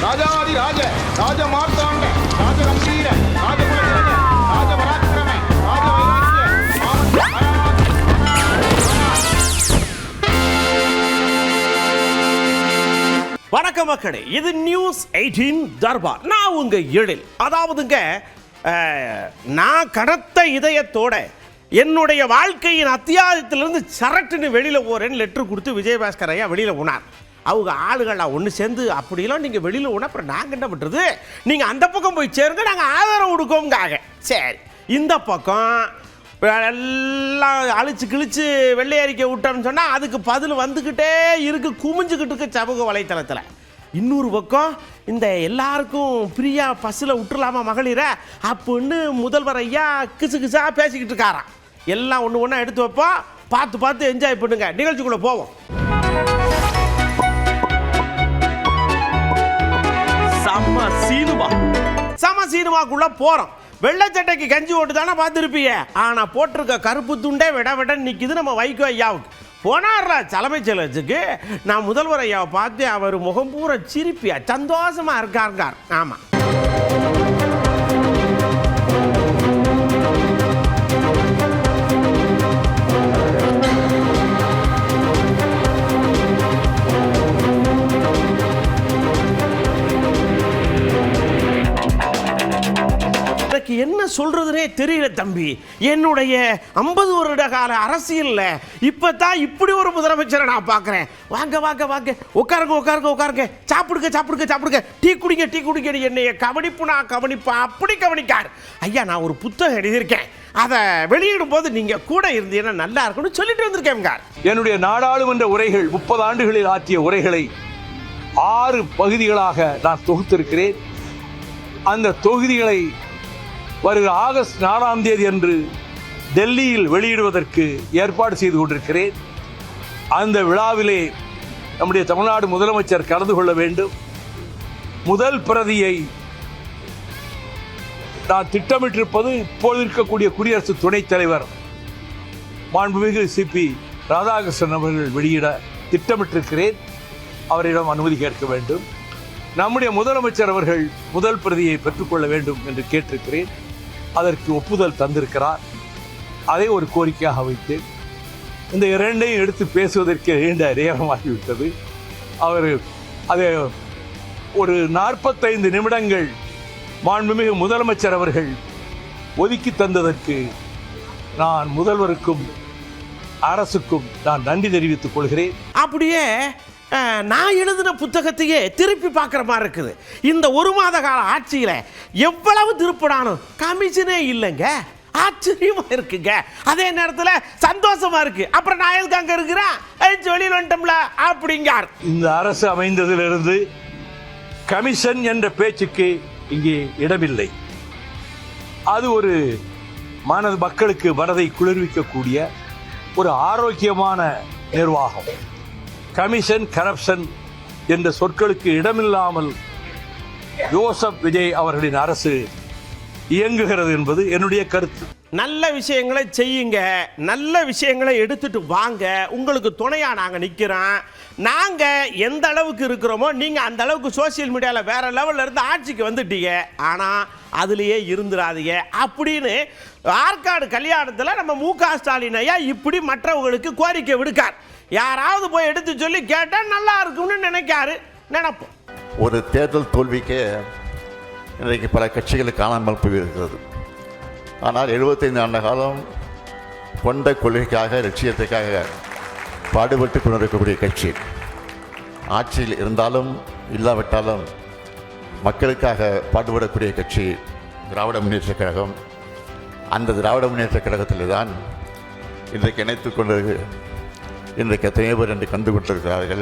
ராஜாதி ராஜ ராஜ மார்த்தாண்ட ராஜ கம்பீர ராஜ குலதிலக ராஜ பராக்கிரம ராஜ வைராக்கிய வணக்கம் மக்களே, இது நியூஸ் 18 தர்பார். நான் உங்க எழில். அதாவதுங்க, நான் கனத்த இதயத்தோட என்னுடைய வாழ்க்கையின் அத்தியாயத்திலிருந்து சரட்டுன்னு வெளியில் போகிறேன்னு லெட்ரு கொடுத்து விஜயபாஸ்கர் ஐயா வெளியில் போனார். அவங்க ஆளுகள்லாம் ஒன்று சேர்ந்து அப்படிலாம் நீங்கள் வெளியில் போனால் அப்புறம் நாங்கள் என்ன பண்ணுறது, நீங்கள் அந்த பக்கம் போய் சேருங்க, நாங்கள் ஆதரவு கொடுக்கோங்காக. சரி, இந்த பக்கம் எல்லாம் அழிச்சு கிழிச்சு வெள்ளை அறிக்கை விட்டோம்னு சொன்னால் அதுக்கு பதில் வந்துக்கிட்டே இருக்குது, குமிஞ்சுக்கிட்டு இருக்கு சமூக வலைத்தளத்தில். இன்னொரு பக்கம் இந்த எல்லாருக்கும் ஃப்ரீயாக பஸ்ஸில் விட்டுலாமா மகளிரை அப்படின்னு முதல்வர் ஐயா கிசு கிசா பேசிக்கிட்டு இருக்காராம். எல்லாம் ஒன்று ஒன்றா எடுத்து வைப்போம், பார்த்து பார்த்து என்ஜாய் பண்ணுங்க. நிகழ்ச்சிக்குள்ளே போவோம். சம சீனுமாக்குள்ளே போகிறோம். வெள்ளச்சட்டைக்கு கஞ்சி ஓட்டு தானே பார்த்துருப்பீங்க. ஆனால் போட்டிருக்க கருப்பு துண்டே விட விடன்னு நிற்கிது நம்ம வைகோ ஐயாவுக்கு. போனார்ல தலைமைச் செயலகத்துக்கு. நான் முதல்வர் ஐயாவை பார்த்து அவர் முகம் பூரா சிரிப்பியா சந்தோஷமாக இருக்காருங்க. ஆமாம், என்ன சொல்றதுனே தெரியல தம்பி. என்னுடைய 50 வருட கால அரசியல்ல இப்பதான் இப்படி ஒரு முதலமைச்சரை நான் பார்க்கிறேன். வாங்க வாங்க வாங்க, உட்காருங்க உட்காருங்க உட்காருங்க, சாப்பிடுங்க சாப்பிடுங்க சாப்பிடுங்க, டீ குடிங்க டீ குடிங்க. என்னைய கவனிப்பு நான் கவனிப்பா அப்படி கவனிக்கார் ஐயா. நான் ஒரு புத்தகம் எழுதியிருக்கேன், அதை வெளியிடும் போது நீங்க கூட இருந்தீங்கன்னா நல்லா இருக்கும்னு சொல்லிட்டு வந்திருக்கேன். என்னுடைய நாடாளுமன்ற உரைகள் 30 ஆண்டுகளில் ஆற்றிய உரைகளை 6 பகுதிகளாக நான் தொகுத்திருக்கிறேன். அந்த தொகுதிகளை வருகிற ஆகஸ்ட் 4ஆம் தேதி அன்று டெல்லியில் வெளியிடுவதற்கு ஏற்பாடு செய்து கொண்டிருக்கிறேன். அந்த விழாவிலே நம்முடைய தமிழ்நாடு முதலமைச்சர் கலந்து கொள்ள வேண்டும். முதல் பிரதியை நான் திட்டமிட்டிருப்பது இப்போது இருக்கக்கூடிய குடியரசு துணைத் தலைவர் மாண்புமிகு சிபி ராதாகிருஷ்ணன் அவர்கள் வெளியிட திட்டமிட்டிருக்கிறேன். அவரிடம் அனுமதி கேட்க வேண்டும். நம்முடைய முதலமைச்சர் அவர்கள் முதல் பிரதியை பெற்றுக்கொள்ள வேண்டும் என்று கேட்டிருக்கிறேன். அதற்கு ஒப்புதல் தந்திருக்கிறார். அதை ஒரு கோரிக்கையாக வைத்து இந்த இரண்டையும் எடுத்து பேசுவதற்கு நீண்ட நேரமாகிவிட்டது. அவர் அதை ஒரு 45 நிமிடங்கள் மாண்புமிகு முதலமைச்சர் அவர்கள் ஒதுக்கி தந்ததற்கு நான் முதல்வருக்கும் அரசுக்கும் நான் நன்றி தெரிவித்துக் கொள்கிறேன். அப்படியே நான் எழுதின புத்தகத்தையே திருப்பி பார்க்குற மாதிரி இருக்குது. இந்த 1 மாத கால ஆட்சியில் எவ்வளவு திருப்பினாலும் கமிஷனே இல்லைங்க. ஆச்சரியமா இருக்குங்க. அதே நேரத்தில் சந்தோஷமா இருக்கு. அப்புறம் நான் எதுக்கு அங்கே இருக்கிறேன், வெளியில் வந்துட்டோம்ல அப்படிங்கார். இந்த அரசு அமைந்ததிலிருந்து கமிஷன் என்ற பேச்சுக்கு இங்கே இடமில்லை. அது ஒரு மக்களுக்கு மனதை குளிர்விக்கக்கூடிய ஒரு ஆரோக்கியமான நிர்வாகம். கமிஷன், கரப்ஷன் என்ற சொற்களுக்கு இடமில்லாமல் ஜோசப் விஜய் அவர்களின் அரசு இயங்குகிறது என்பது என்னுடைய கருத்து. நல்ல விஷயங்களை செய்யுங்க, நல்ல விஷயங்களை எடுத்துட்டு வாங்க. உங்களுக்கு துணையா நாங்கள் நிற்கிறோம். நாங்கள் எந்த அளவுக்கு இருக்கிறோமோ நீங்கள் அந்த அளவுக்கு சோசியல் மீடியாவில் வேற லெவலில் இருந்து ஆட்சிக்கு வந்துட்டீங்க. ஆனால் அதுலேயே இருந்துடாதீங்க அப்படின்னு ஆற்காடு கல்யாணத்தில் நம்ம மு.க. ஸ்டாலின் ஐயா இப்படி மற்றவங்களுக்கு கோரிக்கை விடுக்கார். யாராவது போய் எடுத்து சொல்லி கேட்டால் நல்லா இருக்கும்னு நினைப்போம். ஒரு தேர்தல் தோல்விக்கு இன்றைக்கு பல கட்சிகள் காணாமல் போயிருக்கிறது. ஆனால் 75 ஆண்டு காலம் கொண்ட கொள்கைக்காக, லட்சியத்துக்காக பாடுபட்டு கொண்டிருக்கக்கூடிய கட்சி ஆட்சியில் இருந்தாலும் இல்லாவிட்டாலும் மக்களுக்காக பாடுபடக்கூடிய கட்சி திராவிட முன்னேற்றக் கழகம். அந்த திராவிட முன்னேற்றக் கழகத்தில் தான் இன்றைக்கு இணைத்து கொண்டு இன்றைக்கு எத்தனையோ பேர் என்று கண்டு கொண்டிருக்கிறார்கள்.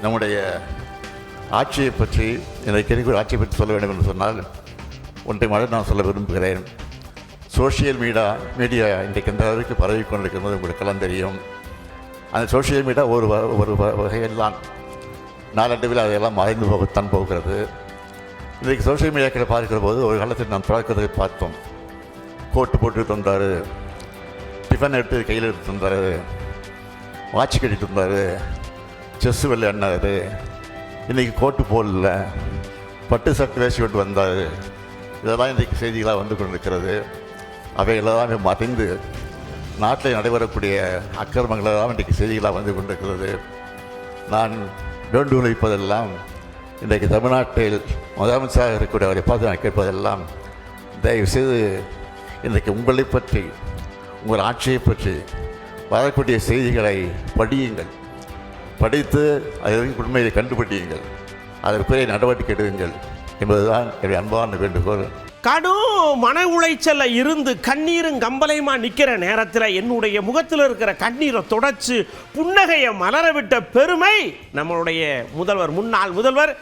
நம்முடைய ஆட்சியை பற்றி, இன்றைக்கு இருக்கிற ஆட்சியை பற்றி சொல்ல வேண்டும் என்று சொன்னால் ஒன்றை மட்டும் நான் சொல்ல விரும்புகிறேன். சோஷியல் மீடியா இன்றைக்கு எந்த அளவுக்கு பரவி கொண்டிருக்கிறது உங்களுக்கெல்லாம் தெரியும். அந்த சோஷியல் மீடியா ஒரு வகையில் தான் நாளடைவில் அதையெல்லாம் மறைந்து போகத்தான் போகிறது. இன்றைக்கு சோஷியல் மீடியாக்களை பார்க்கிற போது ஒரு காலத்தில் நாம் தொடக்கத்தை பார்த்தோம். கோட்டு போட்டு தந்தார், டிஃபன் எடுத்து கையில் எடுத்து தந்தார், வாட்ச் கட்டிட்டு இருந்தார், செஸ்ஸு விளையாடினார், இன்றைக்கி கோட்டு போடல, பட்டு சட்டை வேஷ்டி விட்டு வந்தார். இதெல்லாம் இன்றைக்கு செய்திகளாக வந்து கொண்டிருக்கிறது. அவைகளெல்லாம் மறைந்து நாட்டில் நடைபெறக்கூடிய அக்கிரமங்களெல்லாம் இன்றைக்கு செய்திகளாக வந்து கொண்டிருக்கிறது. நான் வேண்டுகோள் வைப்பதெல்லாம், இன்றைக்கு தமிழ்நாட்டில் முதலமைச்சராக இருக்கக்கூடிய அவரை பார்த்து நான் கேட்பதெல்லாம், தயவுசெய்து இன்றைக்கு உங்களை பற்றி, உங்கள் ஆட்சியை பற்றி வரக்கூடிய செய்திகளை படியுங்கள். படித்து அதற்கு உண்மையை கண்டுபிடியுங்கள். அதற்கு பிறகு நடவடிக்கை எடுங்கள் என்பதுதான் என்னுடைய அன்பான வேண்டுகோள். கடும் மன உளைச்சல்ல இருந்து கண்ணீரும் கம்பலையுமா நிற்கிற நேரத்தில் என்னுடைய முகத்தில் இருக்கிற கண்ணீரை தொடச்சு புன்னகையை மலரவிட்ட பெருமை நம்மளுடைய முதல்வர், முன்னாள் முதல்வர்,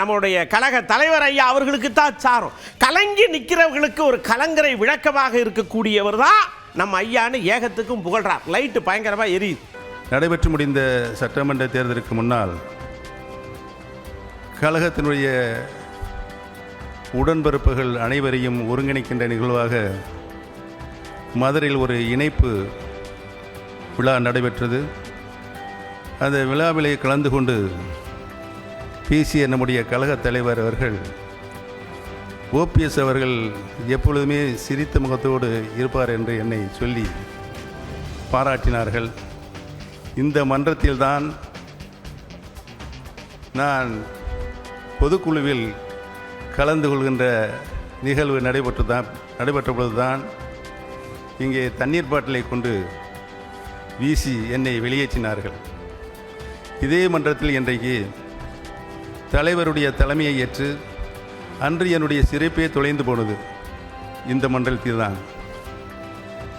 நம்மளுடைய கழக தலைவர் ஐயா அவர்களுக்கு தான் சாரும். கலங்கி நிற்கிறவர்களுக்கு ஒரு கலங்கரை விளக்கமாக இருக்கக்கூடியவர் தான் நம்ம ஐயான்னு ஏகத்துக்கும் புகழ்றார். லைட்டு பயங்கரமாக எரியுது. நடைபெற்று முடிந்த சட்டமன்ற தேர்தலுக்கு முன்னால் கழகத்தினுடைய உடன்பிறப்புகள் அனைவரையும் ஒருங்கிணைக்கின்ற நிகழ்வாக மதுரையில் ஒரு இணைப்பு விழா நடைபெற்றது. அந்த விழாவிலே கலந்து கொண்டு பேசிய நம்முடைய கழகத் தலைவர் அவர்கள், ஓபிஎஸ் அவர்கள் எப்பொழுதுமே சிரித்த முகத்தோடு இருப்பார் என்று என்னை சொல்லி பாராட்டினார்கள். இந்த மன்றத்தில்தான் நான் பொதுக்குழுவில் கலந்து கொள்கின்ற நிகழ்வு நடைபெற்ற பொழுதுதான் இங்கே தண்ணீர் பாட்டிலை கொண்டு வீசி என்னை வெளியேற்றினார்கள். இதே மன்றத்தில் இன்றைக்கு தலைவருடைய தலைமையை ஏற்று அன்று என்னுடைய சிறைப்பே தொலைந்து போனது இந்த மன்றத்தில் தான்.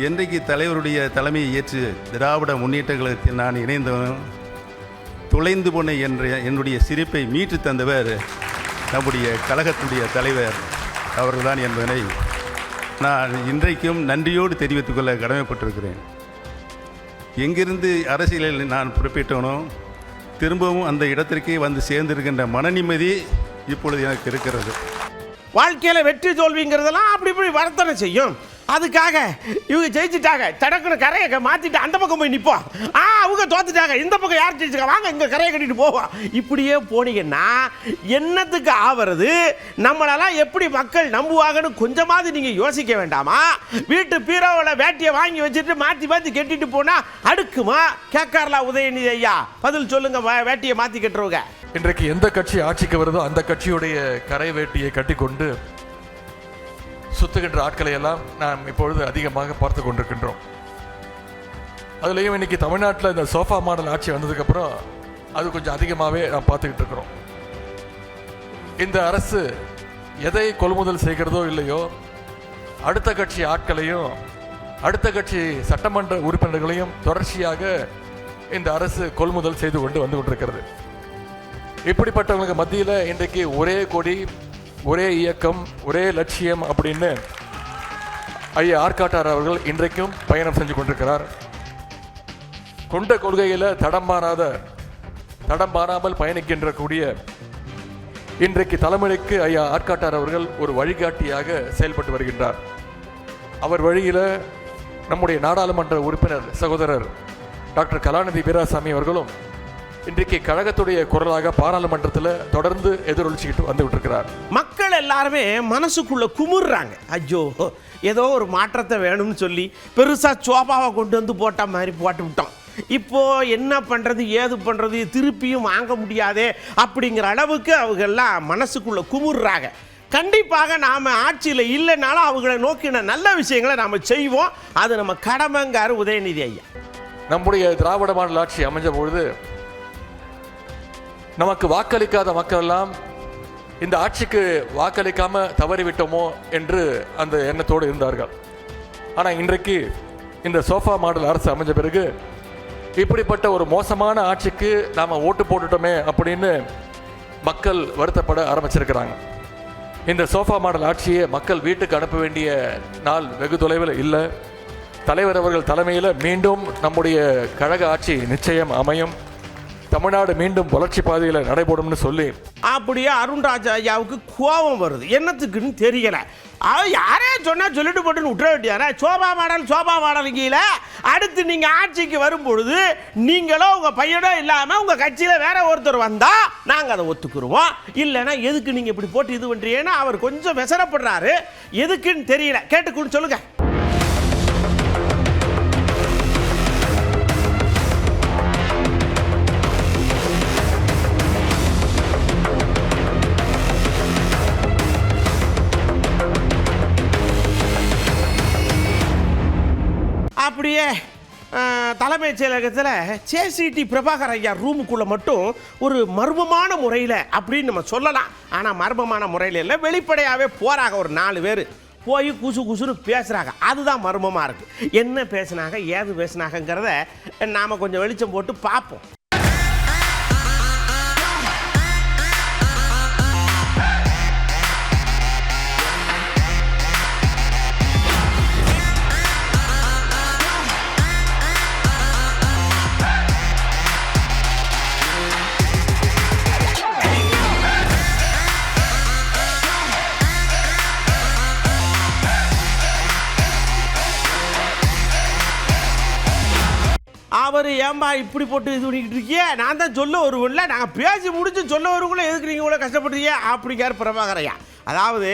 என்றைக்கு தலைவருடைய தலைமையை ஏற்று திராவிட முன்னேற்ற கழகத்தில் நான் இணைந்தவன், தொலைந்து போன என்னுடைய சிரிப்பை மீட்டு தந்தவர் நம்முடைய கழகத்துடைய தலைவர் அவர்கள்தான் என்பதனை நான் இன்றைக்கும் நன்றியோடு தெரிவித்துக் கொள்ள கடமைப்பட்டிருக்கிறேன். எங்கிருந்து அரசியலில் நான் குறிப்பிட்டனோ திரும்பவும் அந்த இடத்திற்கே வந்து சேர்ந்திருக்கின்ற மன நிம்மதி இப்பொழுது எனக்கு இருக்கிறது. வாழ்க்கையில் வெற்றி தோல்விங்கிறதெல்லாம் அப்படி இப்படி வரத்தனை செய்யும். அதுக்காக இவங்க ஜெயிச்சுட்டாங்க, தடக்குன்னு கரையை மாற்றிட்டு அந்த பக்கம் போய் நிற்போம். அவங்க தோத்துட்டாங்க, இந்த பக்கம் யார் ஜெயிச்சுக்க, வாங்க இங்கே கரையை கட்டிட்டு போவோம். இப்படியே போனீங்கன்னா என்னத்துக்கு ஆவறது? நம்மளெல்லாம் எப்படி மக்கள் நம்புவாங்கன்னு கொஞ்சமாவது நீங்கள் யோசிக்க வேண்டாமா? வீட்டு பீரோவில் வேட்டியை வாங்கி வச்சுட்டு மாற்றி மாற்றி கட்டிட்டு போனால் அடுக்குமா? கேட்கார்லா உதயநிதி ஐயா, பதில் சொல்லுங்க. வேட்டியை மாற்றி கட்டுறவங்க இன்றைக்கு எந்த கட்சி ஆட்சிக்கு வருதோ அந்த கட்சியுடைய கரை வேட்டியை கட்டி கொண்டு சுத்துகின்ற ஆட்களை எல்லாம் நாம் இப்பொழுது அதிகமாக பார்த்து கொண்டிருக்கின்றோம். அதுலேயும் இன்னைக்கு தமிழ்நாட்டில் இந்த சோஃபா மாடல் ஆட்சி வந்ததுக்கப்புறம் அது கொஞ்சம் அதிகமாகவே நாம் பார்த்துக்கிட்டு இருக்கிறோம். இந்த அரசு எதை கொள்முதல் செய்கிறதோ இல்லையோ, அடுத்த கட்சி ஆட்களையும் அடுத்த கட்சி சட்டமன்ற உறுப்பினர்களையும் தொடர்ச்சியாக இந்த அரசு கொள்முதல் செய்து கொண்டு வந்து கொண்டிருக்கிறது. இப்படிப்பட்டவங்களுக்கு மத்தியில் இன்றைக்கு ஒரே கொடி, ஒரே இயக்கம், ஒரே லட்சியம் அப்படின்னு ஐயா ஆற்காட்டார் அவர்கள் இன்றைக்கும் பயணம் செஞ்சு கொண்டிருக்கிறார். கொண்ட கொள்கையில் தடம் மாறாமல் பயணிக்கின்ற கூடிய இன்றைக்கு தலைமுறைக்கு ஐயா ஆற்காட்டார் அவர்கள் ஒரு வழிகாட்டியாக செயல்பட்டு வருகின்றார். அவர் வழியில் நம்முடைய நாடாளுமன்ற உறுப்பினர் சகோதரர் டாக்டர் கலாநிதி வீராசாமி அவர்களும் இன்றைக்கு கழகத்துடைய குரலாக பாராளுமன்றத்தில் தொடர்ந்து எதிரொலிச்சுக்கிட்டு வந்து விட்டுருக்கிறார். மக்கள் எல்லாருமே மனசுக்குள்ள குமுறுறாங்க. ஐயோ, ஏதோ ஒரு மாற்றத்தை வேணும்னு சொல்லி பெருசாக சோபாவை கொண்டு வந்து போட்ட மாதிரி போட்டு விட்டோம். இப்போ என்ன பண்ணுறது, ஏது பண்ணுறது, திருப்பியும் வாங்க முடியாதே அப்படிங்கிற அளவுக்கு அவங்கெல்லாம் மனசுக்குள்ள குமுறுறாங்க. கண்டிப்பாக நாம் ஆட்சியில் இல்லைனாலும் அவங்களை நோக்கின நல்ல விஷயங்களை நாம் செய்வோம். அது நம்ம கடமைங்காரு உதயநிதி ஐயா. நம்முடைய திராவிட மாடல் ஆட்சி அமைஞ்ச பொழுது நமக்கு வாக்களிக்காத மக்கள் எல்லாம் இந்த ஆட்சிக்கு வாக்களிக்காம தவறிவிட்டோமோ என்று அந்த எண்ணத்தோடு இருந்தார்கள். ஆனால் இன்றைக்கு இந்த சோஃபா மாடல் அரசு அமைஞ்ச பிறகு இப்படிப்பட்ட ஒரு மோசமான ஆட்சிக்கு நாம் ஓட்டு போட்டுட்டோமே அப்படின்னு மக்கள் வருத்தப்பட ஆரம்பிச்சிருக்கிறாங்க. இந்த சோஃபா மாடல் ஆட்சியை மக்கள் வீட்டுக்கு அனுப்ப வேண்டிய நாள் வெகு தொலைவில் இல்லை. தலைவர் அவர்கள் தலைமையில் மீண்டும் நம்முடைய கழக ஆட்சி நிச்சயம் அமையும். தமிழ்நாடு மீண்டும் வளர்ச்சி பாதையில் நடைபெறும்னு சொல்லி அப்படியே அருண்ராஜ் ஐயாவுக்கு கோபம் வருது. என்னத்துக்குன்னு தெரியல. யாரே சொன்னா சொல்லிட்டு போட்டுன்னு விட்டுற வேண்டியாரே. சோபா மாடல் கீழே அடுத்து நீங்க ஆட்சிக்கு வரும்பொழுது நீங்களோ உங்க பையனோ இல்லாம உங்க கட்சியில வேற ஒருத்தர் வந்தா நாங்க அதை ஒத்துக்குருவோம். இல்லைன்னா எதுக்கு நீங்க இப்படி போட்டு இது பண்றீங்கன்னா அவர் கொஞ்சம் விசரப்படுறாரு. எதுக்குன்னு தெரியல. கேட்டுக்குன்னு சொல்லுங்க. அப்படியே தலைமைச் செயலகத்தில் சேசிடி பிரபாகர் ஐயா ரூமுக்குள்ளே மட்டும் ஒரு மர்மமான முறையில் அப்படின்னு நம்ம சொல்லலாம். ஆனால் மர்மமான முறையில் இல்லை, வெளிப்படையாகவே போகிறாங்க. ஒரு 4 பேர் போய் குசுன்னு பேசுகிறாங்க. அதுதான் மர்மமாக இருக்குது. என்ன பேசுனாங்க, ஏது பேசுனாங்கிறத நாம் கொஞ்சம் வெளிச்சம் போட்டு பார்ப்போம். அவர் ஏன்பா இப்படி போட்டு இது பண்ணிக்கிட்டு இருக்கியே, நான் தான் சொல்ல வருவேன்ல, நாங்கள் பேசி முடிச்சு சொல்ல வருவோம்ல, எதுக்கு நீங்கள் இவ்வளோ கஷ்டப்படுறீங்க அப்படிங்கார் பிரபாகர் ஐயா. அதாவது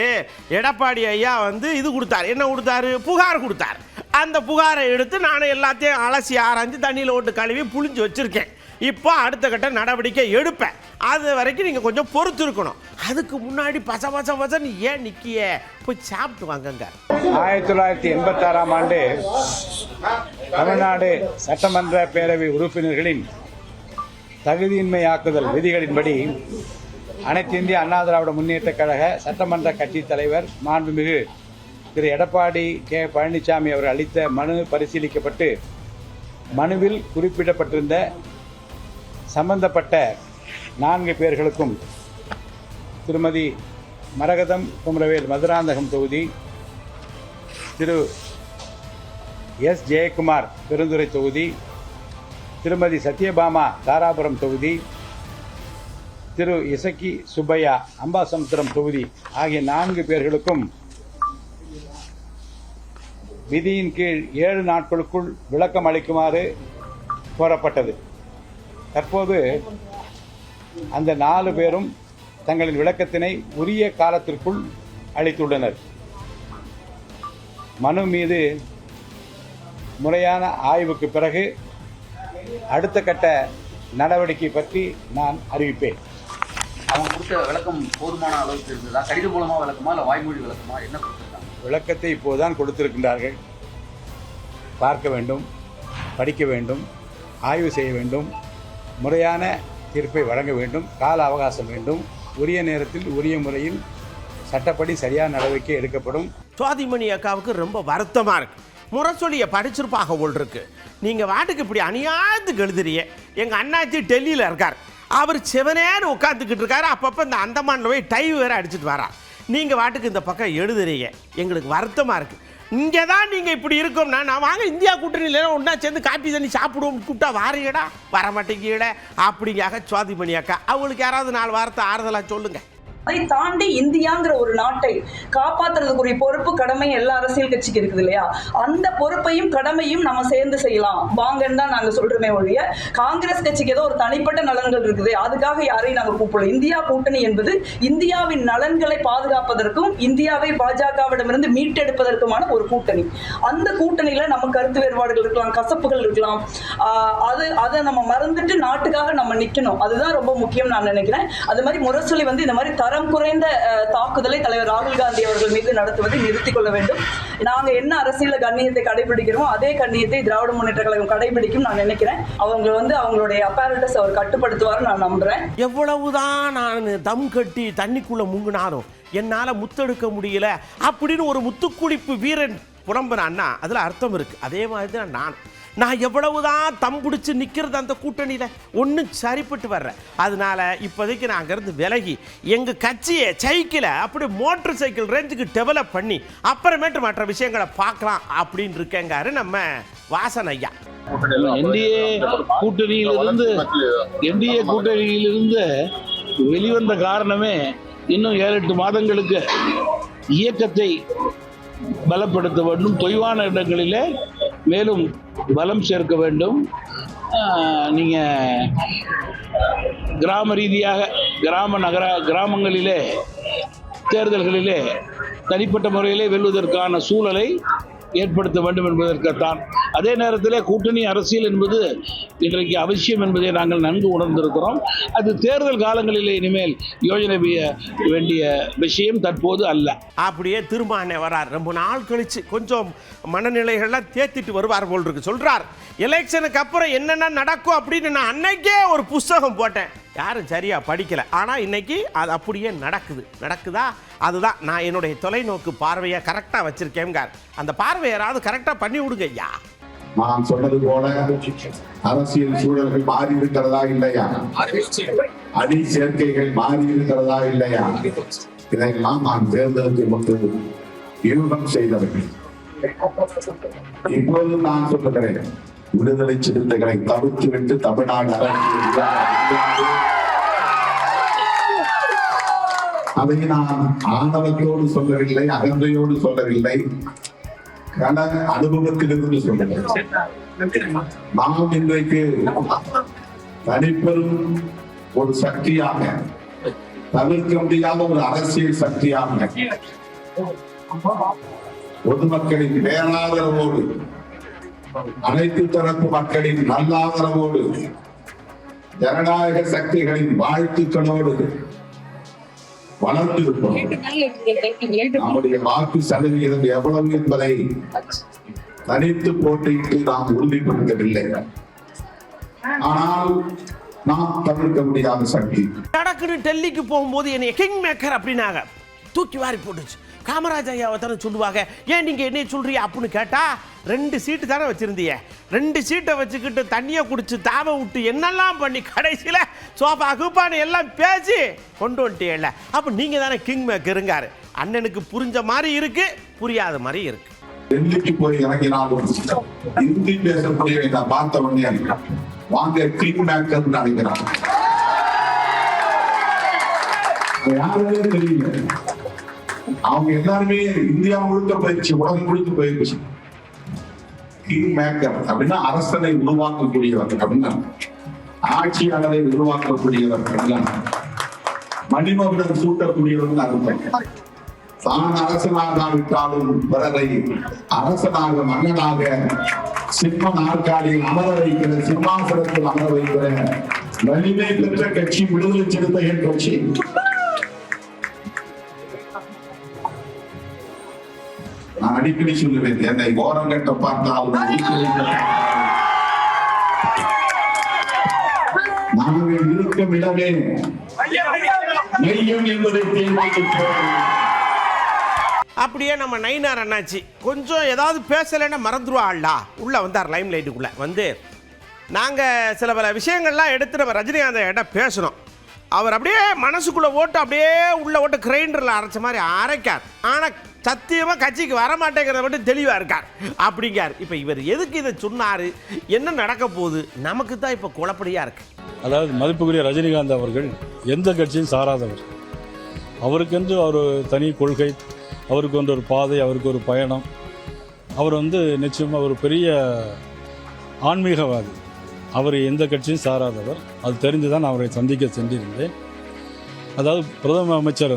எடப்பாடி ஐயா இது கொடுத்தார். என்ன கொடுத்தாரு? புகார் கொடுத்தார். அந்த புகாரை எடுத்து நான் எல்லாத்தையும் அலசி ஆராய்ஞ்சு தண்ணியில் ஓட்டு கழுவி புளிஞ்சு வச்சுருக்கேன். இப்போ அடுத்த கட்ட நடவடிக்கை எடுப்பேன். அது வரைக்கும் நீங்கள் கொஞ்சம் பொறுத்து இருக்கணும். அதுக்கு முன்னாடி பசன்னு ஏன் நிற்கிய, போய் சாப்பிட்டு வாங்கங்க. 1986ஆம் ஆண்டு தமிழ்நாடு சட்டமன்ற பேரவை உறுப்பினர்களின் தகுதியின்மையாக்குதல் விதிகளின்படி அனைத்து இந்திய அண்ணா திராவிட முன்னேற்ற கழக சட்டமன்ற கட்சி தலைவர் மாண்புமிகு திரு எடப்பாடி கே பழனிசாமி அவர் அளித்த மனு பரிசீலிக்கப்பட்டு மனுவில் குறிப்பிடப்பட்டிருந்த சம்பந்தப்பட்ட 4 பேர்களுக்கும் திருமதி மரகதம் குமரவேல் மதுராந்தகம் தொகுதி, திரு எஸ் ஜெயக்குமார் பெருந்துறை தொகுதி, திருமதி சத்யபாமா தாராபுரம் தொகுதி, திரு இசக்கி சுப்பையா அம்பாசமுத்திரம் தொகுதி ஆகிய 4 பேர்களுக்கும் விதியின் கீழ் 7 நாட்களுக்குள் விளக்கம் அளிக்குமாறு கோரப்பட்டது. தற்போது அந்த 4 பேரும் தங்களின் விளக்கத்தினை உரிய காலத்திற்குள் அளித்துள்ளனர். மனு மீது முறையான ஆய்வுக்கு பிறகு அடுத்த கட்ட நடவடிக்கை பற்றி நான் அறிவிப்பேன். அவங்க கொடுத்த விளக்கம் போதுமான அளவுக்கு இருந்ததா? கடிதம் மூலமா விளக்கமா இல்லை வாய்மொழி விளக்கமா, என்ன கொடுத்துருக்காங்க? விளக்கத்தை இப்போதுதான் கொடுத்திருக்கின்றார்கள். பார்க்க வேண்டும், படிக்க வேண்டும், ஆய்வு செய்ய வேண்டும், முறையான தீர்ப்பை வழங்க வேண்டும், கால அவகாசம் வேண்டும், உரிய நேரத்தில் உரிய முறையில் சட்டப்படி சரியான நடவடிக்கை எடுக்கப்படும். சுவாதிமணி அக்காவுக்கு ரொம்ப வருத்தமாக இருக்கு. முரசொலியை படிச்சிருப்பாக போல் இருக்கு. நீங்கள் வாட்டுக்கு இப்படி அநியாயத்துக்கு எழுதுறிய. எங்கள் அண்ணாச்சி டெல்லியில் இருக்கார். அவர் சிவனேன்னு உட்காந்துக்கிட்டு இருக்காரு. அப்பப்போ இந்த அந்தமானில் போய் டைவ் வேறு அடிச்சுட்டு வரா. நீங்கள் வாட்டுக்கு இந்த பக்கம் எழுதுறீங்க. எங்களுக்கு வருத்தமாக இருக்குது. இங்கே தான் நீங்கள் இப்படி இருக்கோம்னா நான் வாங்க இந்தியா கூட்டணியில் ஒன்றா சேர்ந்து காப்பி தண்ணி சாப்பிடுவோம் கூப்பிட்டா வாரீங்கடா, வரமாட்டேங்கீட அப்படிங்காக சுவாதிமணி அக்கா. அவங்களுக்கு யாராவது 4 வாரத்தை ஆறுதலாக சொல்லுங்கள். அதை தாண்டி இந்தியாங்கிற ஒரு நாட்டை காப்பாற்றுறதுக்குரிய பொறுப்பு கடமை எல்லா அரசியல் கட்சிக்கு இருக்குது இல்லையா? அந்த பொறுப்பையும் கடமையும் நம்ம சேர்ந்து செய்யலாம் வாங்கன்னு தான் நாங்கள் சொல்றோமே ஒழிய காங்கிரஸ் கட்சிக்கு ஏதோ ஒரு தனிப்பட்ட நலன்கள் இருக்குது அதுக்காக யாரையும் நாங்கள் கூப்பிடலாம். இந்தியா கூட்டணி என்பது இந்தியாவின் நலன்களை பாதுகாப்பதற்கும் இந்தியாவை பாஜகவிடமிருந்து மீட்டெடுப்பதற்குமான ஒரு கூட்டணி. அந்த கூட்டணியில நம்ம கருத்து வேறுபாடுகள் இருக்கலாம், கசப்புகள் இருக்கலாம். அதை நம்ம மறந்துட்டு நாட்டுக்காக நம்ம நிக்கணும். அதுதான் ரொம்ப முக்கியம் நான் நினைக்கிறேன். அது மாதிரி முரசொலி இந்த மாதிரி தரம் குறைந்த தாக்குதலை தலைவர் ராகுல் காந்தி அவர்கள் மீது நடத்துவதை நிறுத்திக் கொள்ள வேண்டும். நாங்க என்ன அரசியல கண்ணியத்தை கடைபிடிக்கிறோமோ அதே கண்ணியத்தை திராவிட முன்னேற்ற கழகம் கடைபிடிக்கும் நான் நினைக்கிறேன். அவங்க அவங்களுடைய அப்பேரட்டஸ் அவர் கட்டுப்படுத்துவார் நான் நம்புறேன். எவ்வளவுதான் நான் தம் கட்டி தண்ணிக்குள்ள முங்குனாலும் என்னால முத்தெடுக்க முடியல அப்படின்னு ஒரு முத்துக்குளிப்பு வீரன் புலம்புறான்னா அதுல அர்த்தம் இருக்கு. அதே மாதிரி தான் நான் எவ்வளவுதான் தம் பிடிச்சி நிற்கிறது அந்த கூட்டணியில் ஒன்றும் சரிப்பட்டு வர்றேன். அதனால இப்போதைக்கு நான் அங்கேருந்து விலகி எங்கள் கட்சியை சைக்கிளை அப்படி மோட்டர் சைக்கிள் ரேஞ்சுக்கு டெவலப் பண்ணி அப்புறமேட்டு மற்ற விஷயங்களை பார்க்கலாம் அப்படின்னு இருக்கேங்காரு நம்ம வாசன் ஐயா. என்டிஏ கூட்டணியிலிருந்து வெளிவந்த காரணமே இன்னும் 7-8 மாதங்களுக்கு இயக்கத்தை பலப்படுத்த வேண்டும், தொய்வான இடங்களிலே மேலும் பலம் சேர்க்க வேண்டும். நீங்கள் கிராம ரீதியாக கிராமங்களிலே தேர்தல்களிலே தனிப்பட்ட முறையிலே வெல்வதற்கான சூழலை ஏற்படுத்த வேண்டும் என்பதற்குத்தான். அதே நேரத்தில் கூட்டணி அரசியல் என்பது இன்றைக்கு அவசியம் என்பதை நாங்கள் நன்கு உணர்ந்திருக்கிறோம். அது தேர்தல் காலங்களிலே இனிமேல் யோஜனை வேண்டிய விஷயம் தற்போது அல்ல. அப்படியே திரும்ப வரார். ரொம்ப நாள் கழிச்சு கொஞ்சம் மனநிலைகள்லாம் தேத்திட்டு வருவார் போல் இருக்கு. சொல்றார், எலெக்ஷனுக்கு அப்புறம் என்னென்ன நடக்கும் அப்படின்னு நான் அன்னைக்கே ஒரு புஸ்தகம் போட்டேன், யாரும் சரியா படிக்கல. ஆனா இன்னைக்கு அது அப்படியே நடக்குதா? அதுதான் நான் என்னுடைய தொலைநோக்கு பார்வையை கரெக்டா வச்சிருக்கேங்க. அந்த பார்வையை யாராவது கரெக்டா பண்ணி விடுங்க ஐயா. நான் சொன்னது போல அரசியல் சூழல்கள் மாறி இருக்கிறதா இல்லையா, அணி சேர்க்கைகள் மாறி இருக்கிறதா இல்லையா, இதையெல்லாம் நான் தேர்தலுக்கு முன்பு யூகம் செய்தவர்கள். இப்போது நான் சொல்லுகிறேன், விடுதலை சிறுத்தைகளை தவிர்த்துவிட்டு தமிழ்நாடு அரசு அதை நான் ஆணவத்தோடு சொல்லவில்லை, அகந்தையோடு சொல்லவில்லை, கன அனுபவத்திலிருந்து சொல்லுகிறேன். நாம் இன்றைக்கு தனிப்பெரும் ஒரு சக்தியாக, தவிர்க்க முடியாத ஒரு அரசியல் சக்தியாக, பொதுமக்களின் பேராதரவோடு, அனைத்து தரப்பு மக்களின் நல்லாதரவோடு, ஜனநாயக சக்திகளின் வாழ்த்துக்களோடு வளர்ந்திருக்கிறோம். நம்முடைய வாக்கு சதவீதம் எவ்வளவு என்பதை தனித்து போட்டியிட்டு நாம் உறுதிப்படுத்தவில்லை. ஆனால் நாம் தவிர்க்க முடியாத சக்தி. நடக்குது. டெல்லிக்கு போகும்போது என்னை கிங் மேக்கர் அப்படின்னாங்க, தூக்கி வாரி போட்டுச்சு. காமராஜ் ஐயாவை தானே சொல்லுவாங்க, ஏன் நீங்க என்ன சொல்றீங்க அப்படின்னு கேட்டா, 2 சீட்டு தானே வச்சிருந்தீங்க, 2 சீட்டை வச்சுக்கிட்டு தண்ணியை குடிச்சு தாவ விட்டு என்னெல்லாம் பண்ணி கடைசியில் சோபா குப்பான்னு எல்லாம் பேசி கொண்டு வந்துட்டீங்கல்ல, அப்போ நீங்க தானே கிங் மேக்கருங்காரு. அண்ணனுக்கு புரிஞ்ச மாதிரி இருக்கு, புரியாத மாதிரி இருக்கு. டெல்லிக்கு போய் இறங்கினாலும் ஹிந்தி பேசக்கூடிய நான் பார்த்த உடனே வாங்க கிங் மேக்கர் நினைக்கிறாங்க. யாருமே தெரியல, அவங்க எல்லாருமே இந்தியா முழுக்க பயிற்சி, உலகம் முழுக்க பயிற்சி. கிங் மேக்கர் அப்படின்னா அரசனை உருவாக்கக்கூடியவர் அப்படின்னா, ஆட்சியாளரை உருவாக்கக்கூடியவர் அப்படின்னா, மணிமகுடம் சூட்டக்கூடியவர் அர்த்தம். தான் அரசனாகாவிட்டாலும் பிறரை அரசனாக, மன்னனாக, சிம்ம நாற்காலியில் அமர வைக்கிற, சிம்மாசனத்தில் அமர வைக்கிற வலிமை பெற்ற கட்சி விடுதலை சிறுத்தைகள் கட்சி. நான் அடிக்கடி சொல்லுவேன், என்னை ஓரங்கட்ட பார்த்தாலும் நாங்கள் இருக்கும் இடமே மையம் என்பதை தீர்மானிக்கிறோம். அப்படியே நம்ம நயினார் அண்ணாச்சி கொஞ்சம் ஏதாவது பேசலைன்னா மறந்துடுவாள்டா. உள்ளே வந்தார் லைம் லைட்டுக்குள்ளே வந்து, நாங்கள் சில பல விஷயங்கள்லாம் எடுத்து நம்ம ரஜினிகாந்த் கிட்ட பேசணும். அவர் அப்படியே மனசுக்குள்ளே ஓட்டு அப்படியே உள்ள ஓட்டு கிரைண்டரில் அரைச்ச மாதிரி அரைக்கார். ஆனால் சத்தியமாக கட்சிக்கு வரமாட்டேங்கிறத மட்டும் தெளிவாக இருக்கார் அப்படிங்கார். இப்போ இவர் எதுக்கு இதை சொன்னார், என்ன நடக்க போகுது, நமக்கு தான் இப்போ குழப்படியாக இருக்கு. அதாவது மதிப்புக்குரிய ரஜினிகாந்த் அவர்கள் எந்த கட்சியும் சாராதவர். அவருக்கென்று ஒரு தனி கொள்கை, அவருக்கு வந்து ஒரு பாதை, அவருக்கு ஒரு பயணம். அவர் நிச்சயமாக ஒரு பெரிய ஆன்மீகவாதி. அவர் எந்த கட்சியும் சாராதவர். அது தெரிஞ்சு தான் நான் அவரை சந்திக்க சென்றிருந்தேன். அதாவது பிரதம அமைச்சர்